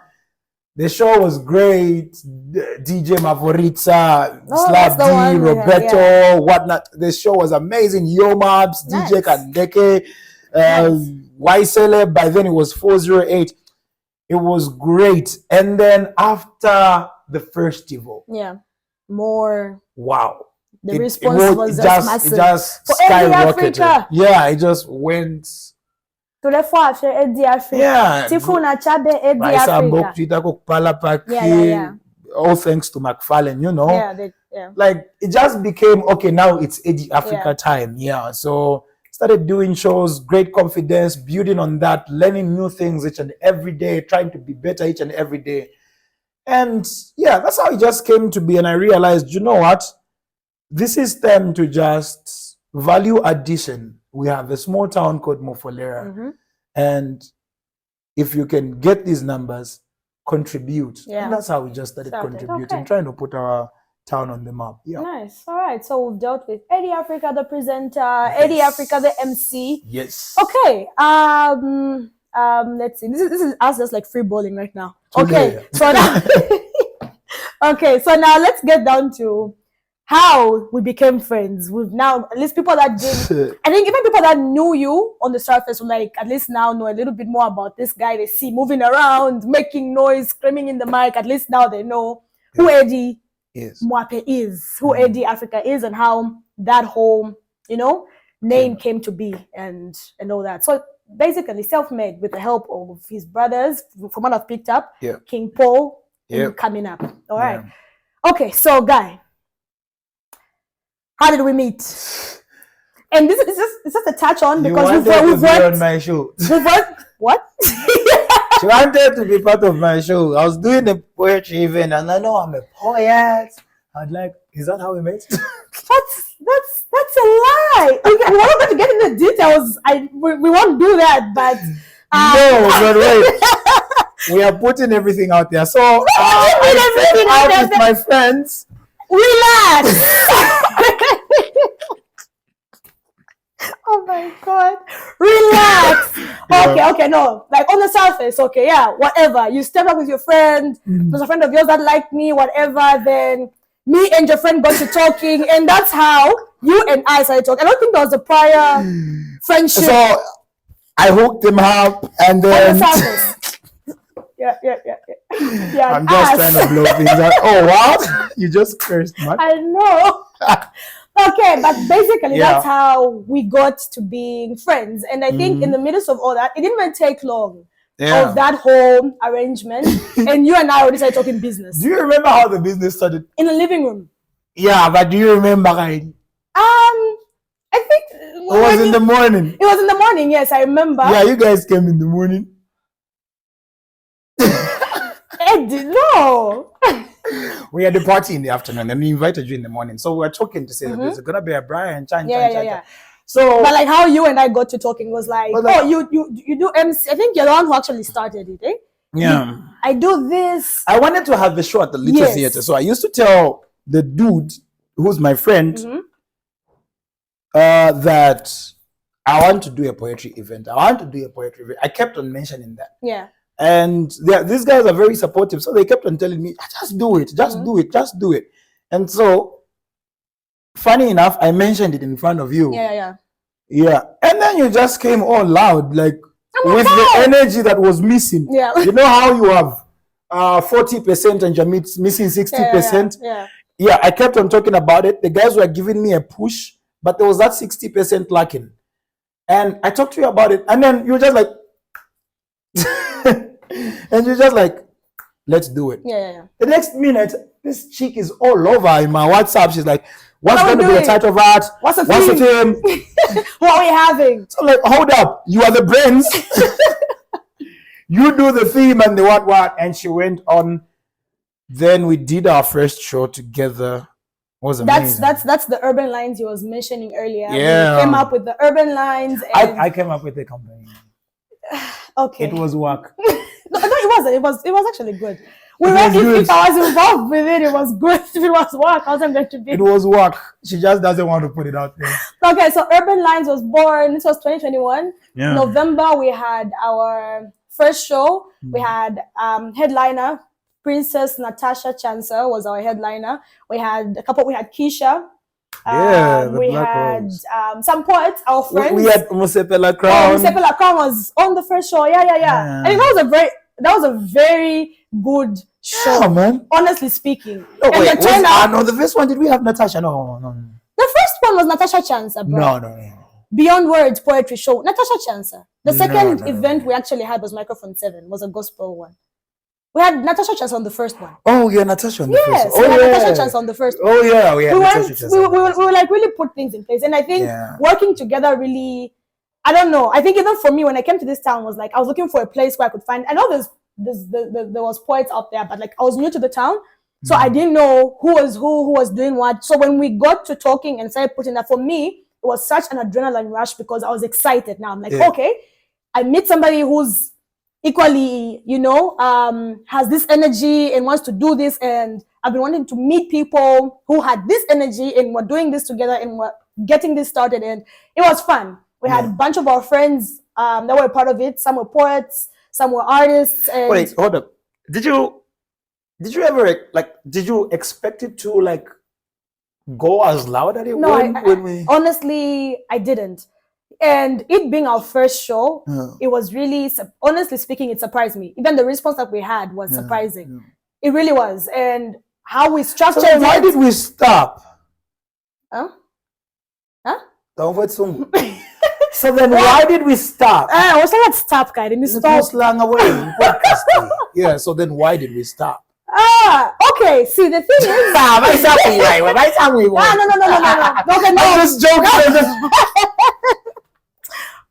The show was great. DJ Mavoritza, Slap D, Roberto, whatnot. The show was amazing. Yo Mabs, Nice. DJ Kandeke, Ysele. By then it was 408. It was great. And then after the festival, more. Wow. The response was just massive. It just for EDDY skyrocketed. Africa. Yeah, it just went. To the fois after EDDY Africa. Yeah. Tifuna Chabe EDDY Africa. All thanks to McFarlane, you know. Yeah. Like it just became okay. Now it's EDDY Africa time. Yeah. So started doing shows, great confidence, building on that, learning new things each and every day, trying to be better each and every day. And yeah, that's how it just came to be. And I realized, you know what? This is time to just value addition. We have a small town called Mofolera. And if you can get these numbers, contribute. And that's how we just started contributing, trying to put our town on the map. Yeah. Nice. All right. So we've dealt with EDDY Africa, the presenter, EDDY Africa, the MC. Yes. Okay. Let's see. This is us just like free balling right now. Okay. So now so now let's get down to how we became friends. We've now, at least people that did, I think even people that knew you on the surface will like at least now know a little bit more about this guy they see moving around, making noise, screaming in the mic. At least now they know who EDDY Mwape is, who EDDY Africa is, and how that whole, name came to be and all that. So basically self-made with the help of his brothers, from what I've picked up, King Paul, coming up. All right. Okay, so Guy, how did we meet? And this is just a touch on because we've worked on my show. We've worked what? She wanted to be part of my show. I was doing the poetry event, and I know I'm a poet. I'd like, is that how we met? That's a lie. Okay, we're not going to get into the details. We won't do that, but no, but wait. We are putting everything out there. So I out with my friends. Relax. Oh my God. Relax. Okay, no. Like on the surface, okay, yeah, whatever. You step up with your friend, there's a friend of yours that liked me, whatever, then me and your friend got to talking, and that's how you and I started talking. I don't think there was a prior friendship. So I hooked him up and then on the surface. Yeah. I'm just trying to blow things out. Oh, what? You just cursed, man. I know. Okay, but basically that's how we got to being friends. And I think in the midst of all that, it didn't even take long of that whole arrangement. And you and I already started talking business. Do you remember how the business started? In the living room. Yeah, but do you remember, Heidi? I think it was in the morning. It was in the morning, yes, I remember. Yeah, you guys came in the morning. EDDY, no. We had a party in the afternoon and we invited you in the morning. So we were talking to say that there's gonna be a Brian Chan. So but like how you and I got to talking was like, you do MC. I think you're the one who actually started it, eh? Yeah. I do this. I wanted to have the show at the Little Theatre. So I used to tell the dude who's my friend that I want to do a poetry event. I kept on mentioning that. Yeah. And these guys are very supportive. So they kept on telling me, just do it, just do it. And so, funny enough, I mentioned it in front of you. Yeah. And then you just came all loud, like with the energy that was missing. Yeah. You know how you have 40% and you're missing 60%? Yeah, I kept on talking about it. The guys were giving me a push, but there was that 60% lacking. And I talked to you about it. And then you were just like, and you're just like, let's do it. Yeah. The next minute, this chick is all over in my WhatsApp. She's like, what's going to be the title of that? What's the theme? What are we having? So like, hold up. You are the brains. You do the theme and the what. And she went on. Then we did our first show together. It was amazing. That's the urban lines you was mentioning earlier. Yeah. We came up with the urban lines. And I came up with the company. Okay. It was work. No, it wasn't. It was actually good. We went, if I was involved with it, it was good. If it was work, I wasn't going to be. It was work. She just doesn't want to put it out there. Okay, so Urban Lines was born. This was 2021. Yeah. November, we had our first show. We had headliner Princess Natasha Chancer was our headliner. We had Keisha. We had some poets, our friends. We had Musepela Crown. Musepela Crown was on the first show. Yeah. And that was a very good show. Yeah, man. Honestly speaking. No, wait, the first one, did we have Natasha? No. The first one was Natasha Chancer, bro. No. Beyond Words Poetry Show. Natasha Chancer. The second event we actually had was Microphone 7, was a gospel one. We had Natasha Chancer on the first one. Oh, yeah, Natasha on the first one. Yes, we had Natasha Chancer on the first one. Oh, yeah, we had Natasha Chancer. We were like really put things in place. And I think working together really, I don't know. I think even for me, when I came to this town, was like, I was looking for a place where I could find, I know there was poets out there, but like I was new to the town. So I didn't know who was doing what. So when we got to talking and started putting that, for me, it was such an adrenaline rush because I was excited. Now I'm like, okay, I meet somebody who's equally, has this energy and wants to do this. And I've been wanting to meet people who had this energy and were doing this together and were getting this started. And it was fun. We had a bunch of our friends that were a part of it. Some were poets, some were artists. And wait, hold up. Did you ever, did you expect it to, go as loud as it went? Honestly, I didn't. And it being our first show, it was really, honestly speaking, it surprised me. Even the response that we had was surprising. It really was. And how we structured it. So why did we stop? Huh? So then why did we stop? I was not stop, guy. Yeah, so then why did we stop? Okay. See, the thing is, no. I'm just joking.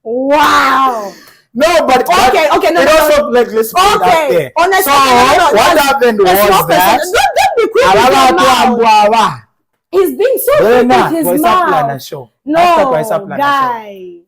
Wow. No, but okay, no. Also, let's put it out there. Honestly, what happened was that. Don't be quick with your mouth. He's being so quick with his mouth. No, guy.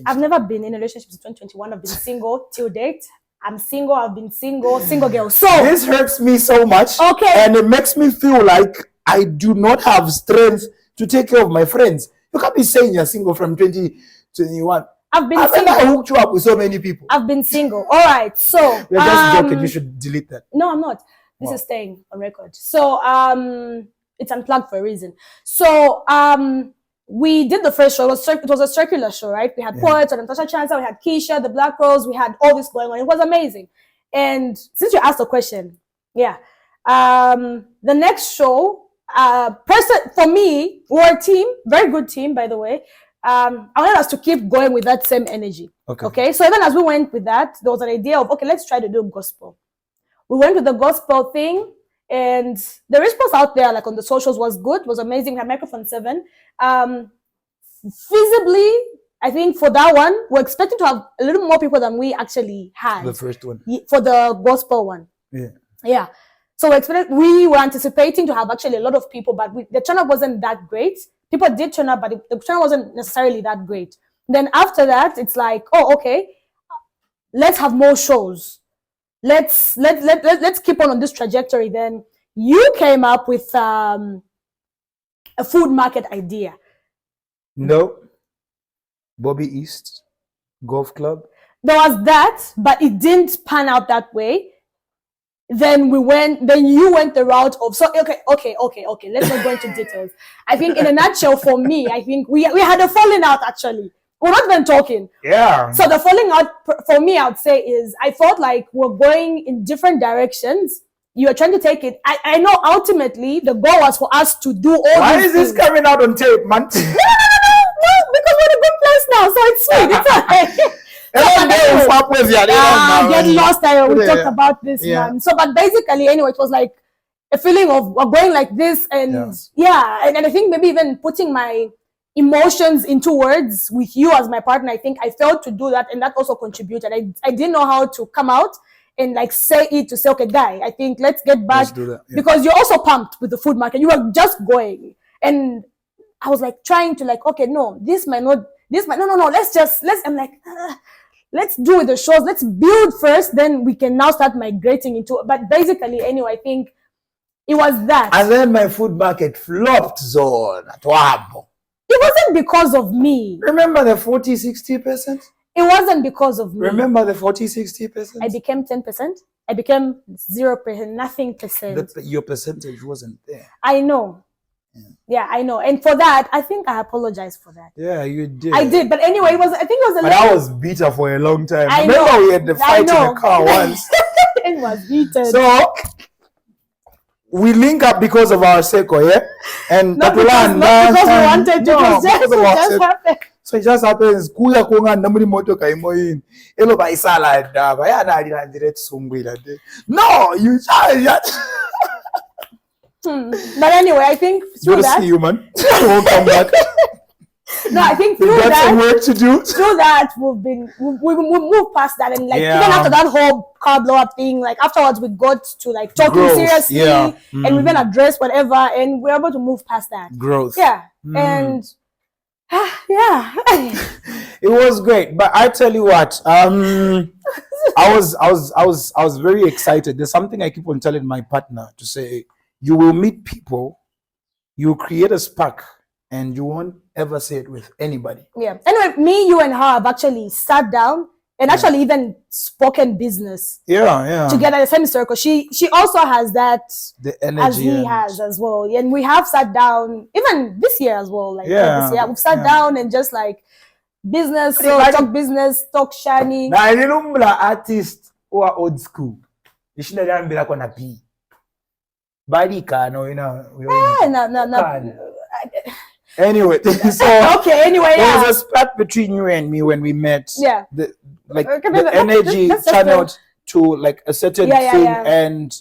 I've never been in a relationship since 2021. I've been single till date. I'm single. I've been single girl. So this hurts me so much. Okay. And it makes me feel like I do not have strength to take care of my friends. You can't be saying you're single from 2021. I've been single. I hooked you up with so many people. I've been single. All right. So we're just joking. You should delete that. No, I'm not. This is staying on record. So it's unplugged for a reason. So we did the first show. It was a circular show, right? We had poets, and Natasha Chancer, we had Keisha, the Black Rose, we had all this going on. It was amazing. And since you asked the question, the next show, for me, we were a team, very good team, by the way. I wanted us to keep going with that same energy. Okay. So even as we went with that, there was an idea of, okay, let's try to do gospel. We went with the gospel thing, and the response out there, like on the socials, was good, was amazing. We had Microphone 7. Feasibly, I think for that one, we're expecting to have a little more people than we actually had. The first one. For the gospel one. Yeah. So we were anticipating to have actually a lot of people, but the turnout wasn't that great. People did turn up, but the turnout wasn't necessarily that great. Then after that, it's like, oh, okay, let's have more shows. Let's keep on this trajectory. Then you came up with a food market idea. No. Bobby East Golf Club. There was that, but it didn't pan out that way. Then you went the route of, so okay. Let's not go into details. I think in a nutshell, for me, I think we had a falling out actually. We're not even talking. Yeah. So the falling out for me, I would say, is I felt like we're going in different directions. You are trying to take it. I know ultimately the goal was for us to do all Why these is this things. coming out on tape, man? No, because we're in a good place now, so it's sweet. It's okay. Get lost. We talked about this, man. So, but basically, anyway, it was like a feeling of going like this, and and I think maybe even putting my emotions into words with you as my partner. I think I failed to do that, and that also contributed. I didn't know how to come out and like say it to say, okay, guy, I think let's get back. Let's do that, because you're also pumped with the food market. You were just going, and I was like trying to like, okay, no, this might no, let's. I'm like, let's do with the shows. Let's build first, then we can now start migrating into. But basically, anyway, I think it was that. And then my food market flopped zone at Wambo. It wasn't because of me. Remember the 40-60%? It wasn't because of me. Remember the 40-60%? I became 10%. I became 0%, nothing percent. Your percentage wasn't there. I know. Yeah, I know. And for that, I think I apologize for that. Yeah, you did. I did. But anyway, I think it was a But I was bitter for a long time. I Remember know. we had the fight in the car once. It was heated. So we link up because of our Seko, yeah? And not because we wanted to. No, just happened. So it just happens. Kuya kunga namuri moto kaimoyin. Elo ba isala daba. Ya na alina direct sungwila de. No, you just. But anyway, I think through Good to that. see you, man. We'll come back. No, I think through We've got that. some work to do. Through that, we moved past that, and like Yeah. even after that whole car blow up thing, like afterwards we got to like talking Growth, seriously, yeah. and we even addressed whatever, and we're able to move past that. Growth. Yeah, and yeah. It was great, but I tell you what, I was very excited. There's something I keep on telling my partner to say: you will meet people, you create a spark, and you won't ever say it with anybody. Yeah. Anyway, me, you, and her have actually sat down and actually even spoken business. Yeah. Together in the same circle. She also has that The energy. as he has as well. And we have sat down even this year as well. Like Yeah. this year, we've sat down and just like business, so talk business, talk shiny. Na ililumbla artist or old school. Ishina jambira kwa na P. Bali kano, you know. No. Anyway, so okay. Anyway, there yeah. was a spark between you and me when we met. Yeah. The energy channeled to like a certain thing, and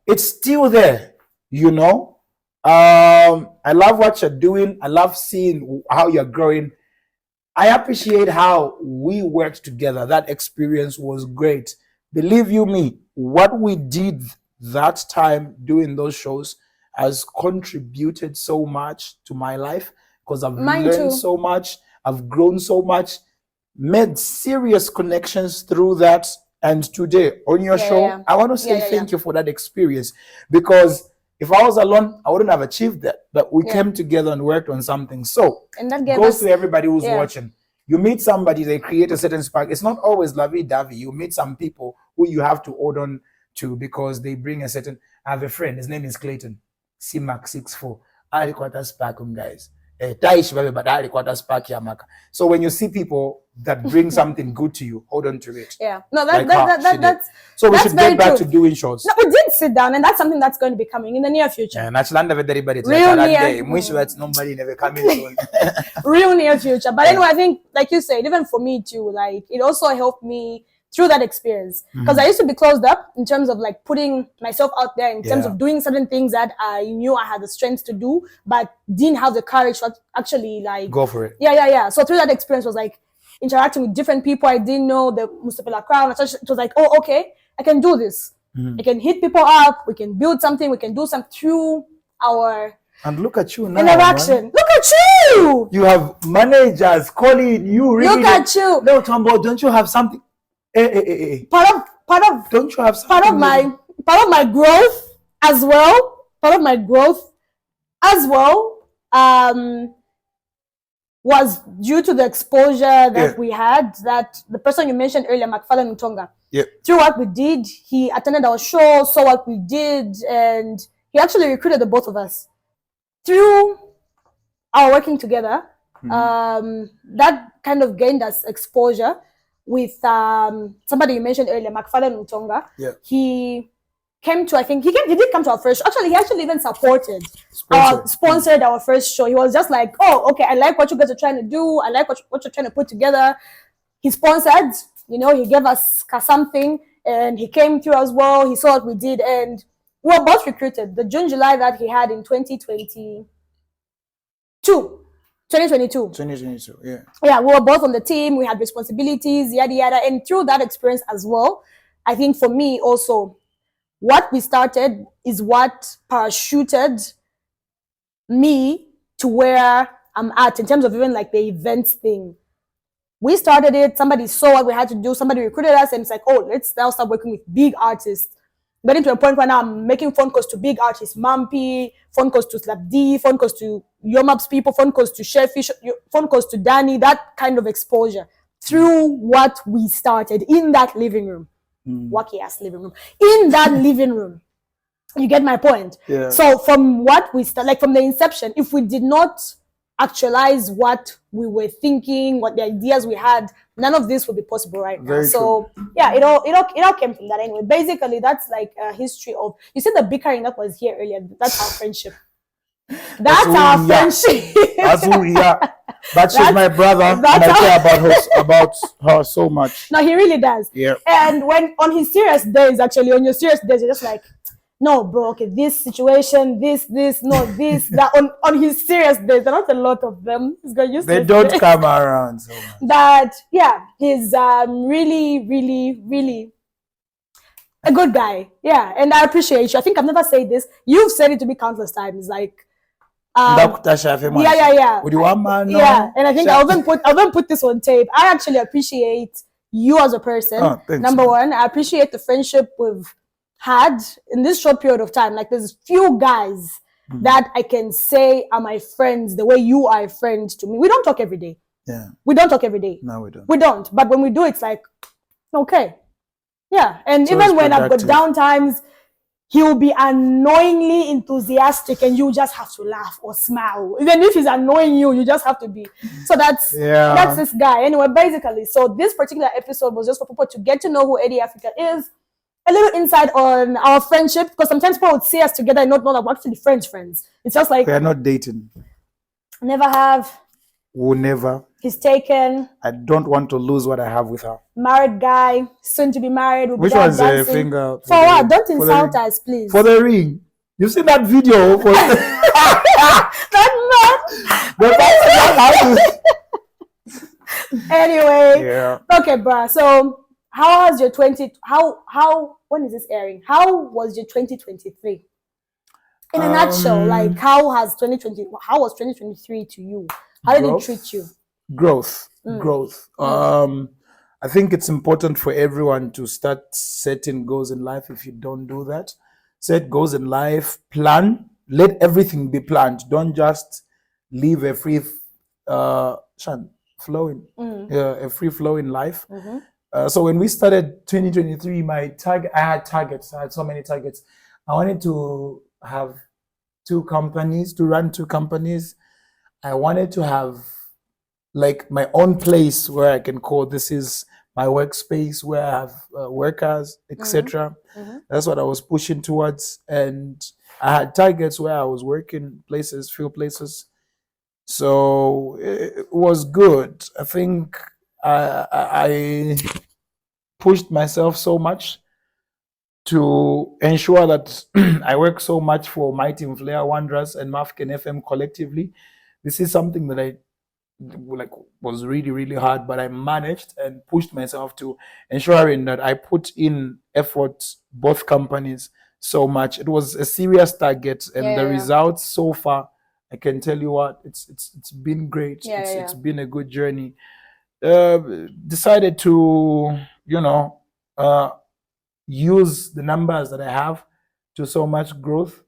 it's still there. You know, I love what you're doing. I love seeing how you're growing. I appreciate how we worked together. That experience was great. Believe you me, what we did that time doing those shows has contributed so much to my life because I've learned so much, I've grown so much, made serious connections through that. And today on your show, I want to say thank you for that experience, because if I was alone, I wouldn't have achieved that. But we came together and worked on something. So and that gave goes to everybody who's watching. You meet somebody, they create a certain spark. It's not always lovey-dovey. You meet some people who you have to hold on to because they bring a certain. I have a friend, his name is Clayton. CMAC64. I require spark, guys. So when you see people that bring something good to you, hold on to it. Yeah. No, that's so we should get back to doing shows. No, we did sit down, and that's something that's going to be coming in the near future. Yeah, nobody never coming soon. Real near future. But anyway, I think, like you said, even for me too, like it also helped me through that experience, because I used to be closed up in terms of like putting myself out there in terms of doing certain things that I knew I had the strength to do, but didn't have the courage to actually like go for it. Yeah. So through that experience was like interacting with different people I didn't know, the Mustapela crowd. It was like, oh, okay, I can do this. I can hit people up. We can build something. We can do something through our and look at you now. Interaction. Man. Look at you. You have managers calling you. Look at you. No, Tombo, don't you have something? Part of don't you have part of my growth as well. Was due to the exposure that we had. That the person you mentioned earlier, McFarlane Mutonga. Through what we did, he attended our show, saw what we did, and he actually recruited the both of us through our working together. That kind of gained us exposure. With somebody you mentioned earlier, McFarlane Mutonga. He came to, I think, he did come to our first show. Actually, he actually even sponsored our first show. He was just like, oh, okay, I like what you guys are trying to do. I like what you're trying to put together. He sponsored, he gave us something, and he came through as well. He saw what we did, and we were both recruited. The June, July that he had in 2022. 2022, yeah. Yeah, we were both on the team. We had responsibilities, yada, yada. And through that experience as well, I think for me also, what we started is what parachuted me to where I'm at in terms of even like the events thing. We started it. Somebody saw what we had to do. Somebody recruited us, and it's like, oh, let's now start working with big artists. Getting to a point where now I'm making phone calls to big artists, Mampi, phone calls to Slap D, phone calls to Yomap's people, phone calls to Shellfish, phone calls to Danny. That kind of exposure through what we started in that living room, wacky ass living room. In that living room, you get my point. Yeah. So from what we start, like from the inception, if we did not actualize what we were thinking, what the ideas we had, none of this would be possible right now. So yeah, it all came from that anyway. Basically, that's like a history of, you see the bickering that was here earlier. That's our friendship. That's our friendship. That's who we are. But she's my brother, and I care about her so much. No, he really does. Yeah. And when on his serious days, actually, on your serious days, you're just like, no, bro, okay, this situation, this, that. On his serious days, there are not a lot of them. He's got used to it. They don't come around so much. That, yeah, he's really, really, really a good guy. Yeah, and I appreciate you. I think I've never said this. You've said it to me countless times, like, yeah. With one man, yeah, and I think I'll even put this on tape. I actually appreciate you as a person. Oh, thanks, Number one, I appreciate the friendship we've had in this short period of time. Like, there's few guys that I can say are my friends the way you are a friend to me. We don't talk every day. Yeah. We don't talk every day. No, we don't. We don't. But when we do, it's like, okay. Yeah. And So even when I've got down times, he will be annoyingly enthusiastic and you just have to laugh or smile. Even if he's annoying you, you just have to be. So that's this guy. Anyway, basically, so this particular episode was just for people to get to know who Eddie Africa is, a little insight on our friendship, because sometimes people would see us together and not know that we're actually friends. It's just like, we are not dating. Never have. We'll never. He's taken. I don't want to lose what I have with her. Married guy, soon to be married. We'll Which one's a finger? For what? Don't insult us, please. For the ring. You seen that video? For that man. Anyway. Yeah. Okay, bruh. So how has your when is this airing? How was your 2023? In a nutshell, like how was 2023 to you? How did it treat you? Growth. I think it's important for everyone to start setting goals in life. If you don't do that, set goals in life, plan, let everything be planned. Don't just leave a free flowing life. So when we started 2023, I had targets. I had so many targets. I wanted to have run two companies. I wanted to have like my own place where I can call this is my workspace, where I have workers, etc. That's what I was pushing towards. And I had targets where I was working few places. So it was good. I think I pushed myself so much to ensure that I work so much for my team, Flair Wanderers and Mafken FM collectively. This is something that I was really, really hard, but I managed and pushed myself to ensuring that I put in effort, both companies, so much. It was a serious target, and the results so far, I can tell you what, it's been great. It's been a good journey. Decided to, use the numbers that I have to so much growth.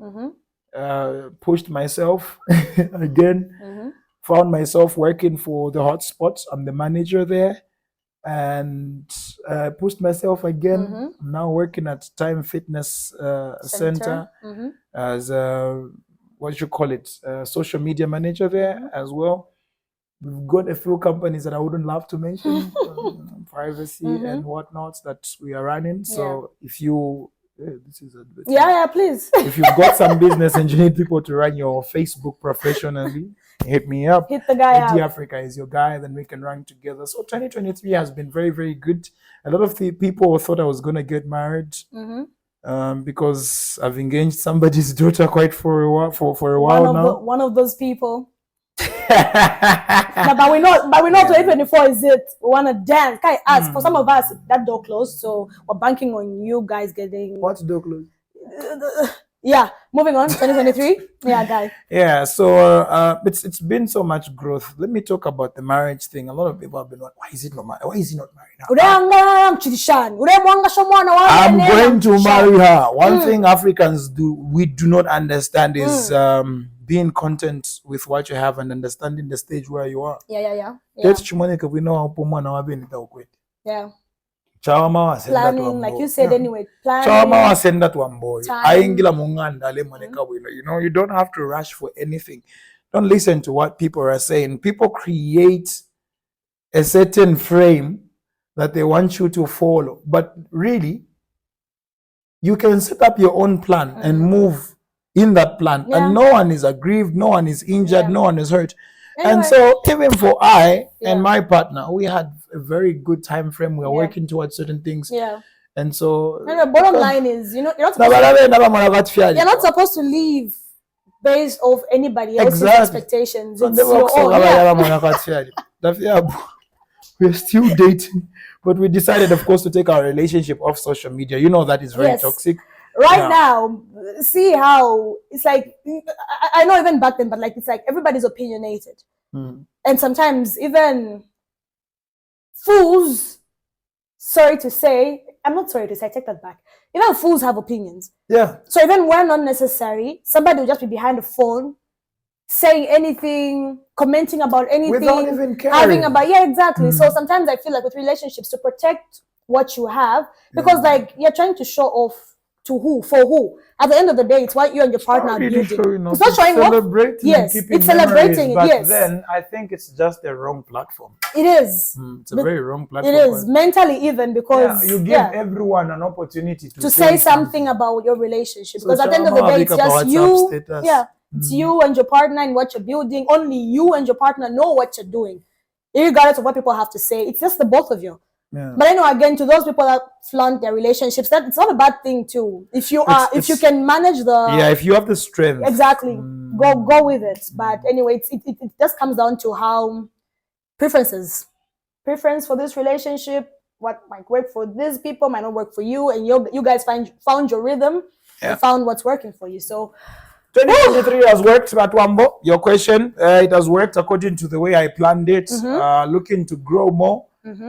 Pushed myself again. Found myself working for the hotspots. I'm the manager there, and pushed myself again. I'm now working at Time Fitness Center as social media manager there as well. We've got a few companies that I wouldn't love to mention, privacy and whatnot that we are running. So if you, this is a please. If you've got some business and you need people to run your Facebook professionally, hit me up. Hit the guy up. EDDY Africa is your guy, then we can run together. So 2023 has been very, very good. A lot of the people thought I was going to get married because I've engaged somebody's daughter quite for a while now. One of those people. but we know 2024 is it. We want to dance. Can I ask, for some of us, that door closed, so we're banking on you guys getting... What's door closed? Yeah, moving on. 2023. Yeah, guy. Yeah, so it's been so much growth. Let me talk about the marriage thing. A lot of people have been like, why is he not married now? I'm going to marry her. One thing Africans do, we do not understand is being content with what you have and understanding the stage where you are. Yeah. We know how Yeah. Chawama wasenda Planning, like you said, anyway. Planning. Chawama wasenda tuamboy. Time. Aingila munganda le moneka wino. You know, you don't have to rush for anything. Don't listen to what people are saying. People create a certain frame that they want you to follow. But really, you can set up your own plan and move in that plan. Yeah. And no one is aggrieved, no one is injured, no one is hurt. Anyway. And so even for and my partner, we had a very good time frame. We are working towards certain things. Yeah. And so the bottom line is, you're not supposed to leave based off anybody else's expectations. It's your own. We're still dating, but we decided, of course, to take our relationship off social media. You know that is very toxic. Right now, see how it's like, I know even back then, but like, it's like everybody's opinionated. And sometimes even fools, sorry to say, I'm not sorry to say, I take that back. Even fools have opinions. Yeah. So even when not necessary, somebody will just be behind the phone, saying anything, commenting about anything. Without even caring. Exactly. So sometimes I feel like with relationships, to protect what you have, because like you're trying to show off to who, for who. At the end of the day, it's what you and your partner are building. It's not showing off. Yes, it's celebrating. But then I think it's just the wrong platform. It is. It's a very wrong platform. It is mentally, even because you give everyone an opportunity to say something about your relationship. Because at the end of the day, it's just you. It's you and your partner and what you're building. Only you and your partner know what you're doing, regardless of what people have to say. It's just the both of you. Yeah. But I know, again, to those people that flaunt their relationships, that it's not a bad thing too. If you if you can manage if you have the strength, exactly, go with it. But anyway, it just comes down to how preference for this relationship. What might work for these people might not work for you, and you guys found your rhythm and found what's working for you. So 2023 has worked, Matwambo. Your question, it has worked according to the way I planned it. Looking to grow more.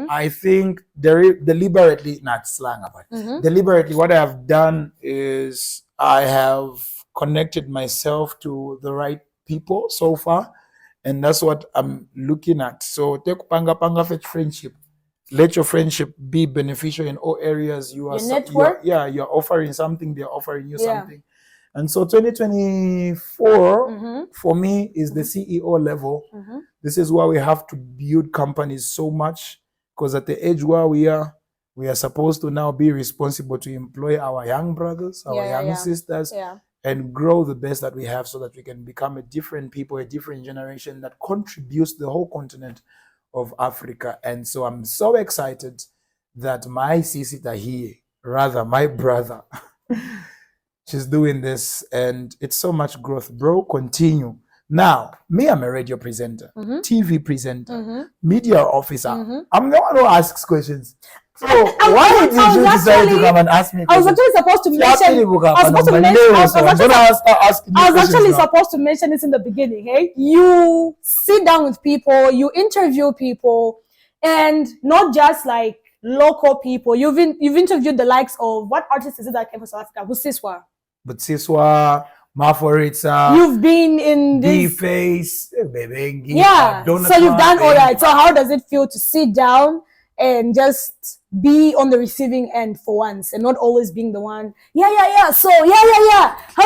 I think deliberately, not slang about deliberately, what I have done is I have connected myself to the right people so far, and that's what I'm looking at. So take panga fetch friendship. Let your friendship be beneficial in all areas. You are network. You're offering something, they're offering you something. And so 2024 for me is the CEO level. This is where we have to build companies so much, because at the age where we are supposed to now be responsible to employ our young brothers, our young sisters, and grow the best that we have, so that we can become a different people, a different generation that contributes to the whole continent of Africa. And so I'm so excited that my sister here, rather my brother, she's doing this, and it's so much growth, bro. Continue. Now, me, I'm a radio presenter, TV presenter, media officer. I'm the one who asks questions. So why did you decide to come and ask me questions? I was actually supposed to mention this in the beginning. Hey, you sit down with people, you interview people, and not just like local people. You've interviewed the likes of, what artist is it that came from South Africa? Busiswa. But Siswa, Maforitza, you've been in this face, so you've done all that. So how does it feel to sit down and just be on the receiving end for once, and not always being the one? So how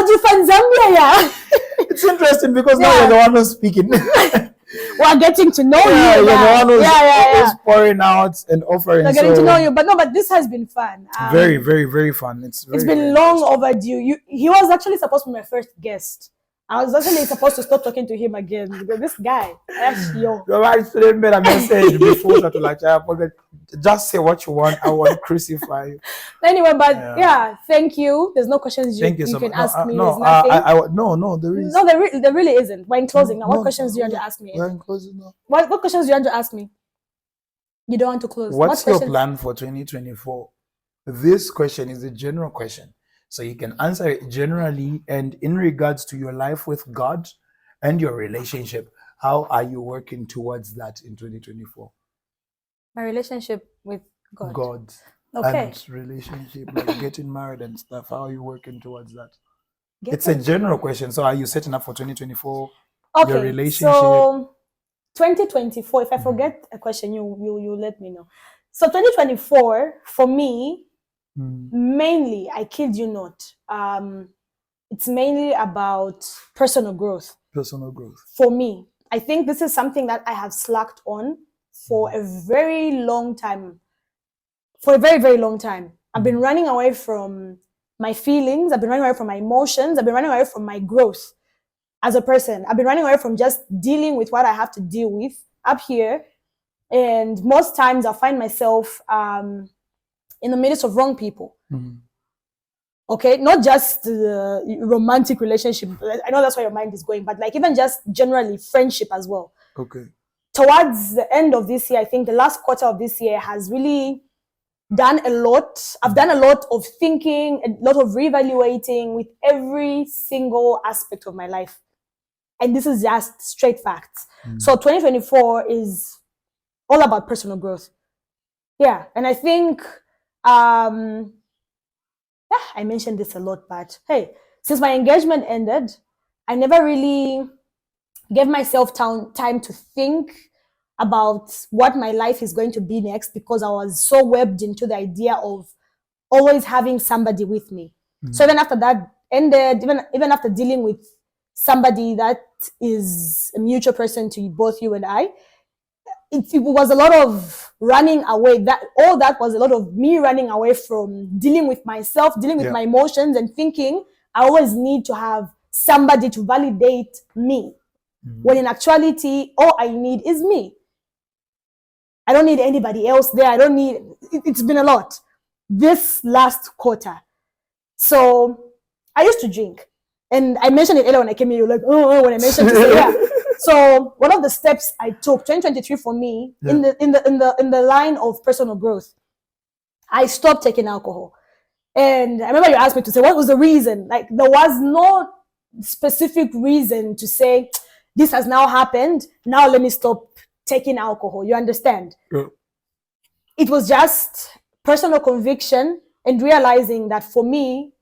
do you find Zambia? It's interesting because now you're the one who's speaking. We're getting to know you. You're the one who's pouring out and offering. We're getting to know you, but this has been fun. Very, very, very fun. It's been long overdue. He was actually supposed to be my first guest. I was actually supposed to stop talking to him again, because this guy, just say what you want. I won't crucify you. Anyway, but thank you. There's no questions you can ask me. No, there is. No, there really isn't. We're in closing now. What questions do you want to ask me? We're in closing now. What questions do you want to ask me? You don't want to close. What's your plan for 2024? This question is a general question. So you can answer it generally and in regards to your life with God and your relationship. How are you working towards that in 2024? My relationship with God. God. Okay. And relationship, like getting married and stuff. How are you working towards that? It's Getting a general married. question. So are you setting up for 2024? Okay. Your relationship? So 2024, if I forget a question, you let me know. So 2024, for me, mainly, I kid you not, it's mainly about personal growth. Personal growth. For me, I think this is something that I have slacked on for a very long time. For a very, very long time. I've been running away from my feelings. I've been running away from my emotions. I've been running away from my growth as a person. I've been running away from just dealing with what I have to deal with up here. And most times I find myself in the midst of wrong people. Okay, not just romantic relationship. I know that's where your mind is going, but like even just generally friendship as well. Okay. Towards the end of this year, I think the last quarter of this year has really done a lot. I've done a lot of thinking, a lot of reevaluating with every single aspect of my life. And this is just straight facts. So 2024 is all about personal growth. Yeah. And I think, I mentioned this a lot, but hey, since my engagement ended, I never really gave myself time to think about what my life is going to be next because I was so webbed into the idea of always having somebody with me. So even after that ended, even after dealing with somebody that is a mutual person to both you and I, it was a lot of running away. That was a lot of me running away from dealing with myself, dealing with my emotions, and thinking I always need to have somebody to validate me. When in actuality, all I need is me. I don't need anybody else there. I don't need. It's been a lot this last quarter. So I used to drink, and I mentioned it earlier when I came here. You're like, oh, when I mentioned it, so yeah. So one of the steps I took, 2023 for me, in the line of personal growth, I stopped taking alcohol. And I remember you asked me to say, what was the reason? Like, there was no specific reason to say, this has now happened, now let me stop taking alcohol. You understand? Yeah. It was just personal conviction and realizing that for me,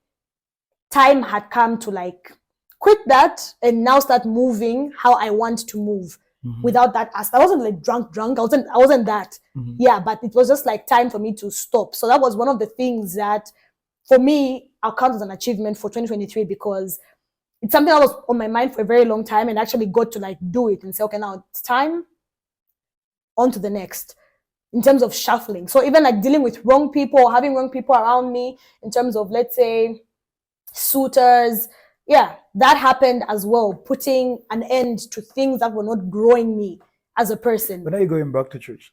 time had come to like quit that and now start moving how I want to move without that aspect. I wasn't like drunk. I wasn't that. Yeah, but it was just like time for me to stop. So that was one of the things that for me, I'll count as an achievement for 2023 because it's something that was on my mind for a very long time and actually got to like do it and say, okay, now it's time on to the next in terms of shuffling. So even like dealing with wrong people, having wrong people around me in terms of, let's say, suitors, yeah, that happened as well, putting an end to things that were not growing me as a person. When are you going back to church?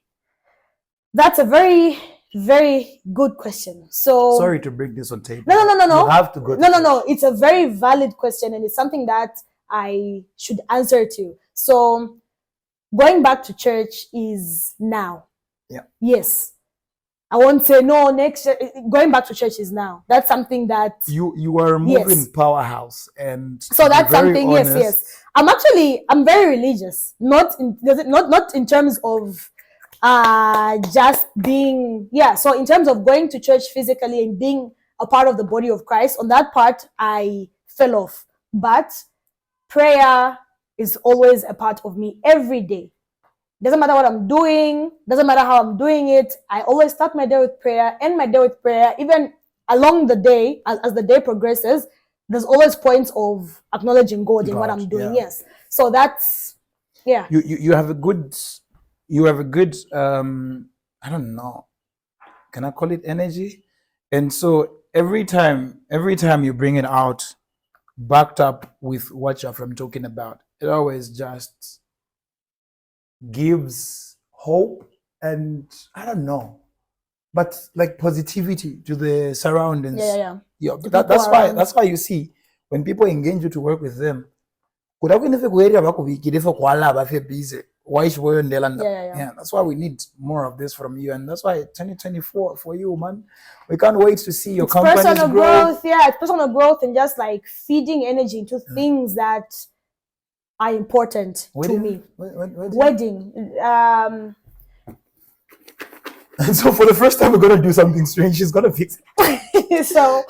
That's a very, very good question. So sorry to break this on tape. No. You have to go to No. It's a very valid question and it's something that I should answer to. So going back to church is now. Yeah. Yes. I won't say no next year. Going back to church is now. That's something that you are moving powerhouse, and so that's something. Honest, yes. I'm very religious. Not in terms of just being So in terms of going to church physically and being a part of the body of Christ, on that part I fell off. But prayer is always a part of me every day. Doesn't matter what I'm doing, doesn't matter how I'm doing it. I always start my day with prayer, end my day with prayer. Even along the day, as the day progresses, there's always points of acknowledging God in what I'm doing. Yeah. Yes. So that's, yeah. You have a good, I don't know, can I call it energy? And so every time you bring it out, backed up with what you're from talking about, it always just gives hope and I don't know, but like positivity to the surroundings. Yeah. That's why you see when people engage you to work with them, busy Yeah, that's why we need more of this from you, and that's why 2024 for you, man. We can't wait to see your company's personal growth. Yeah, it's personal growth and just like feeding energy into things that are important to me. Wedding. So for the first time, we're gonna do something strange. She's gonna fix it. So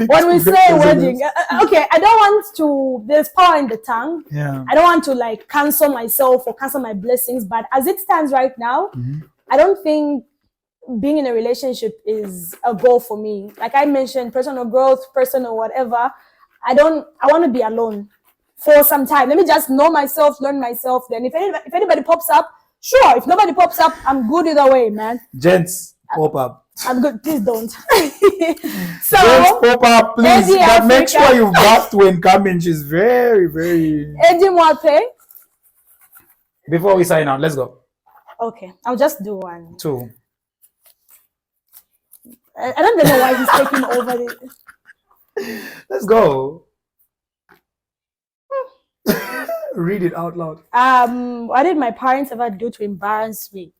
when we say wedding, okay, I don't want to. There's power in the tongue. Yeah. I don't want to like cancel myself or cancel my blessings. But as it stands right now, I don't think being in a relationship is a goal for me. Like I mentioned, personal growth, personal whatever. I want to be alone for some time. Let me just know myself, learn myself. Then if anybody pops up, sure. If nobody pops up, I'm good either way, man. Gents, pop up. I'm good. Please don't. So Gents, pop up, please. But make sure you bathed when coming. She's very, very. Eddie Mwape. Before we sign out, let's go. Okay, I'll just do 1. 2. I don't even know why he's taking over this. Let's go. Read it out loud. What did my parents ever do to embarrass me?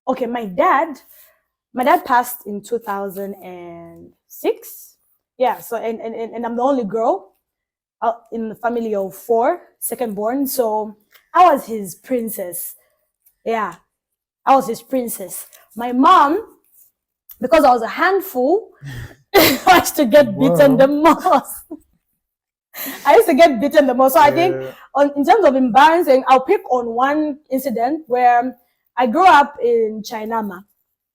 Okay, my dad passed in 2006. Yeah, so and I'm the only girl in the family of 4, second born. So I was his princess. Yeah, I was his princess. My mom, because I was a handful, I used to get beaten the most. I used to get beaten the most. So I think in terms of embarrassing, I'll pick on one incident where I grew up in Chainama,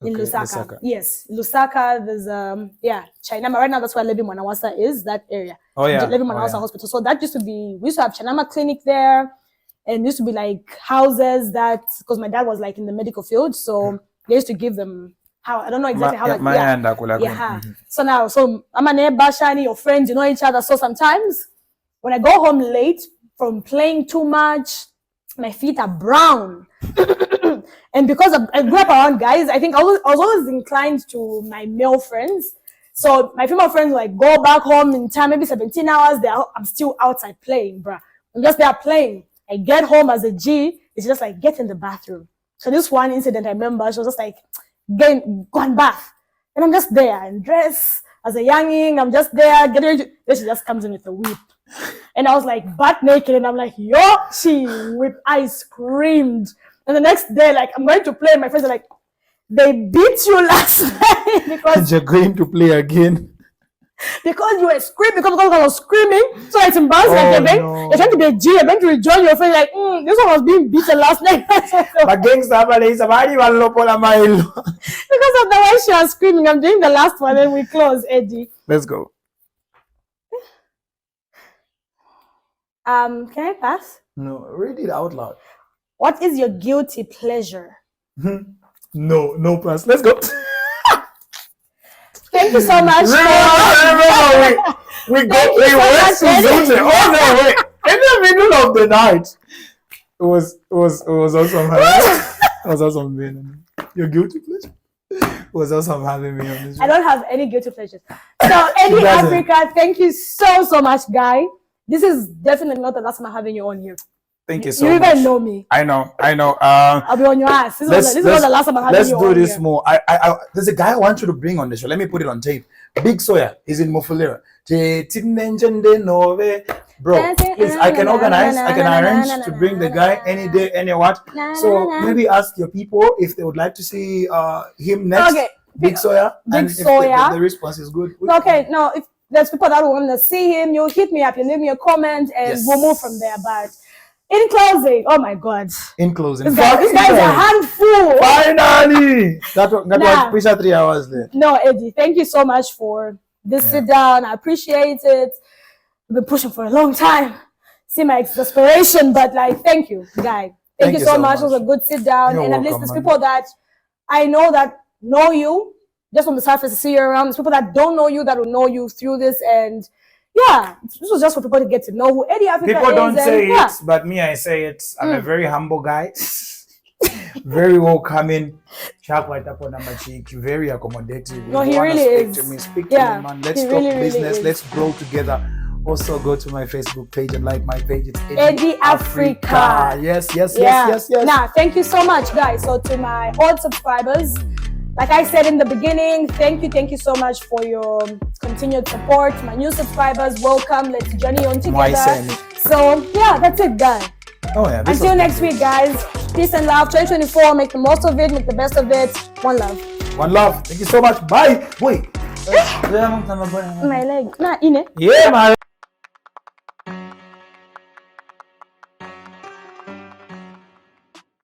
in Lusaka. Yes, Lusaka, there's Chainama. Right now, that's where Levi Mwanawasa is, that area. Oh, yeah. Levi Mwanawasa Hospital. So that used to be, we used to have Chainama clinic there, and used to be like houses that, because my dad was like in the medical field, so they used to give them, how, I don't know exactly how, So now, so I'm a neighbor, Shani, your friends, you know each other. So sometimes when I go home late from playing too much, my feet are brown. And because I grew up around guys, I think I was always inclined to my male friends. So my female friends like go back home in time, maybe 17 hours. I'm still outside playing, bruh. I'm just there playing. I get home as a G. It's just like, get in the bathroom. So this one incident I remember, she was just like, go and bath. And I'm just there and dress as a younging. I'm just there getting ready. Then she just comes in with a whip. And I was like butt naked, and I'm like, yo, she whipped. I screamed. And the next day, like, I'm going to play, and my friends are like, they beat you last night because you're going to play again. Because you were screaming, because I was screaming. So it's embarrassing. You're trying to be a G, you're going to rejoin your friend, like, this one was being beaten last night. Because of the way she was screaming. I'm doing the last one, then we close, Eddie. Let's go. Can I pass? No, read it out loud. What is your guilty pleasure? No pass. Let's go. Thank you so much. We went to oh no, wait. In the middle of the night. It was awesome. It was awesome being your guilty pleasure. It was awesome having me on this show. I don't have any guilty pleasures. So Eddie Africa, thank you so much, guy. This is definitely not the last time I'm having you on here. Thank you so much. You even know me. I know. I'll be on your ass. This is not the last time I'm having you on here. Let's do this more. There's a guy I want you to bring on the show. Let me put it on tape. Big Sawyer is in Mufulira. Bro, please, I can arrange to bring the guy any day, any what. So maybe ask your people if they would like to see him next. Okay. Big Sawyer. Big Sawyer. If the response is good. Okay, no, if there's people that want to see him, you hit me up, you leave me a comment, and we'll move from there. But in closing, oh my God. In closing. This guy is a handful. Finally! That was pressure 3 hours there. No, Eddie, thank you so much for this sit down. I appreciate it. I've been pushing for a long time. See my exasperation, but like, thank you, guy. Thank you so much. It was a good sit down. You're and at least welcome, there's people that I know that know you, just on the surface to see you around. There's people that don't know you that will know you through this. And yeah, this was just for people to get to know who Eddie Africa is. People don't say it, but me, I say it. I'm a very humble guy. Very welcoming. Very accommodating. No, he really is. Speak to me, man. Let's talk business. Let's grow together. Also go to my Facebook page and like my page. It's EDDY Africa. Yes. Now, thank you so much, guys. So to my old subscribers, like I said in the beginning, thank you so much for your continued support. My new subscribers, welcome. Let's journey on together. So yeah, that's it, guys. Oh yeah. Until next week, guys. Peace and love. 2024. Make the most of it. Make the best of it. One love. One love. Thank you so much. Bye. Wait. My leg. Nah, in it. Yeah, man.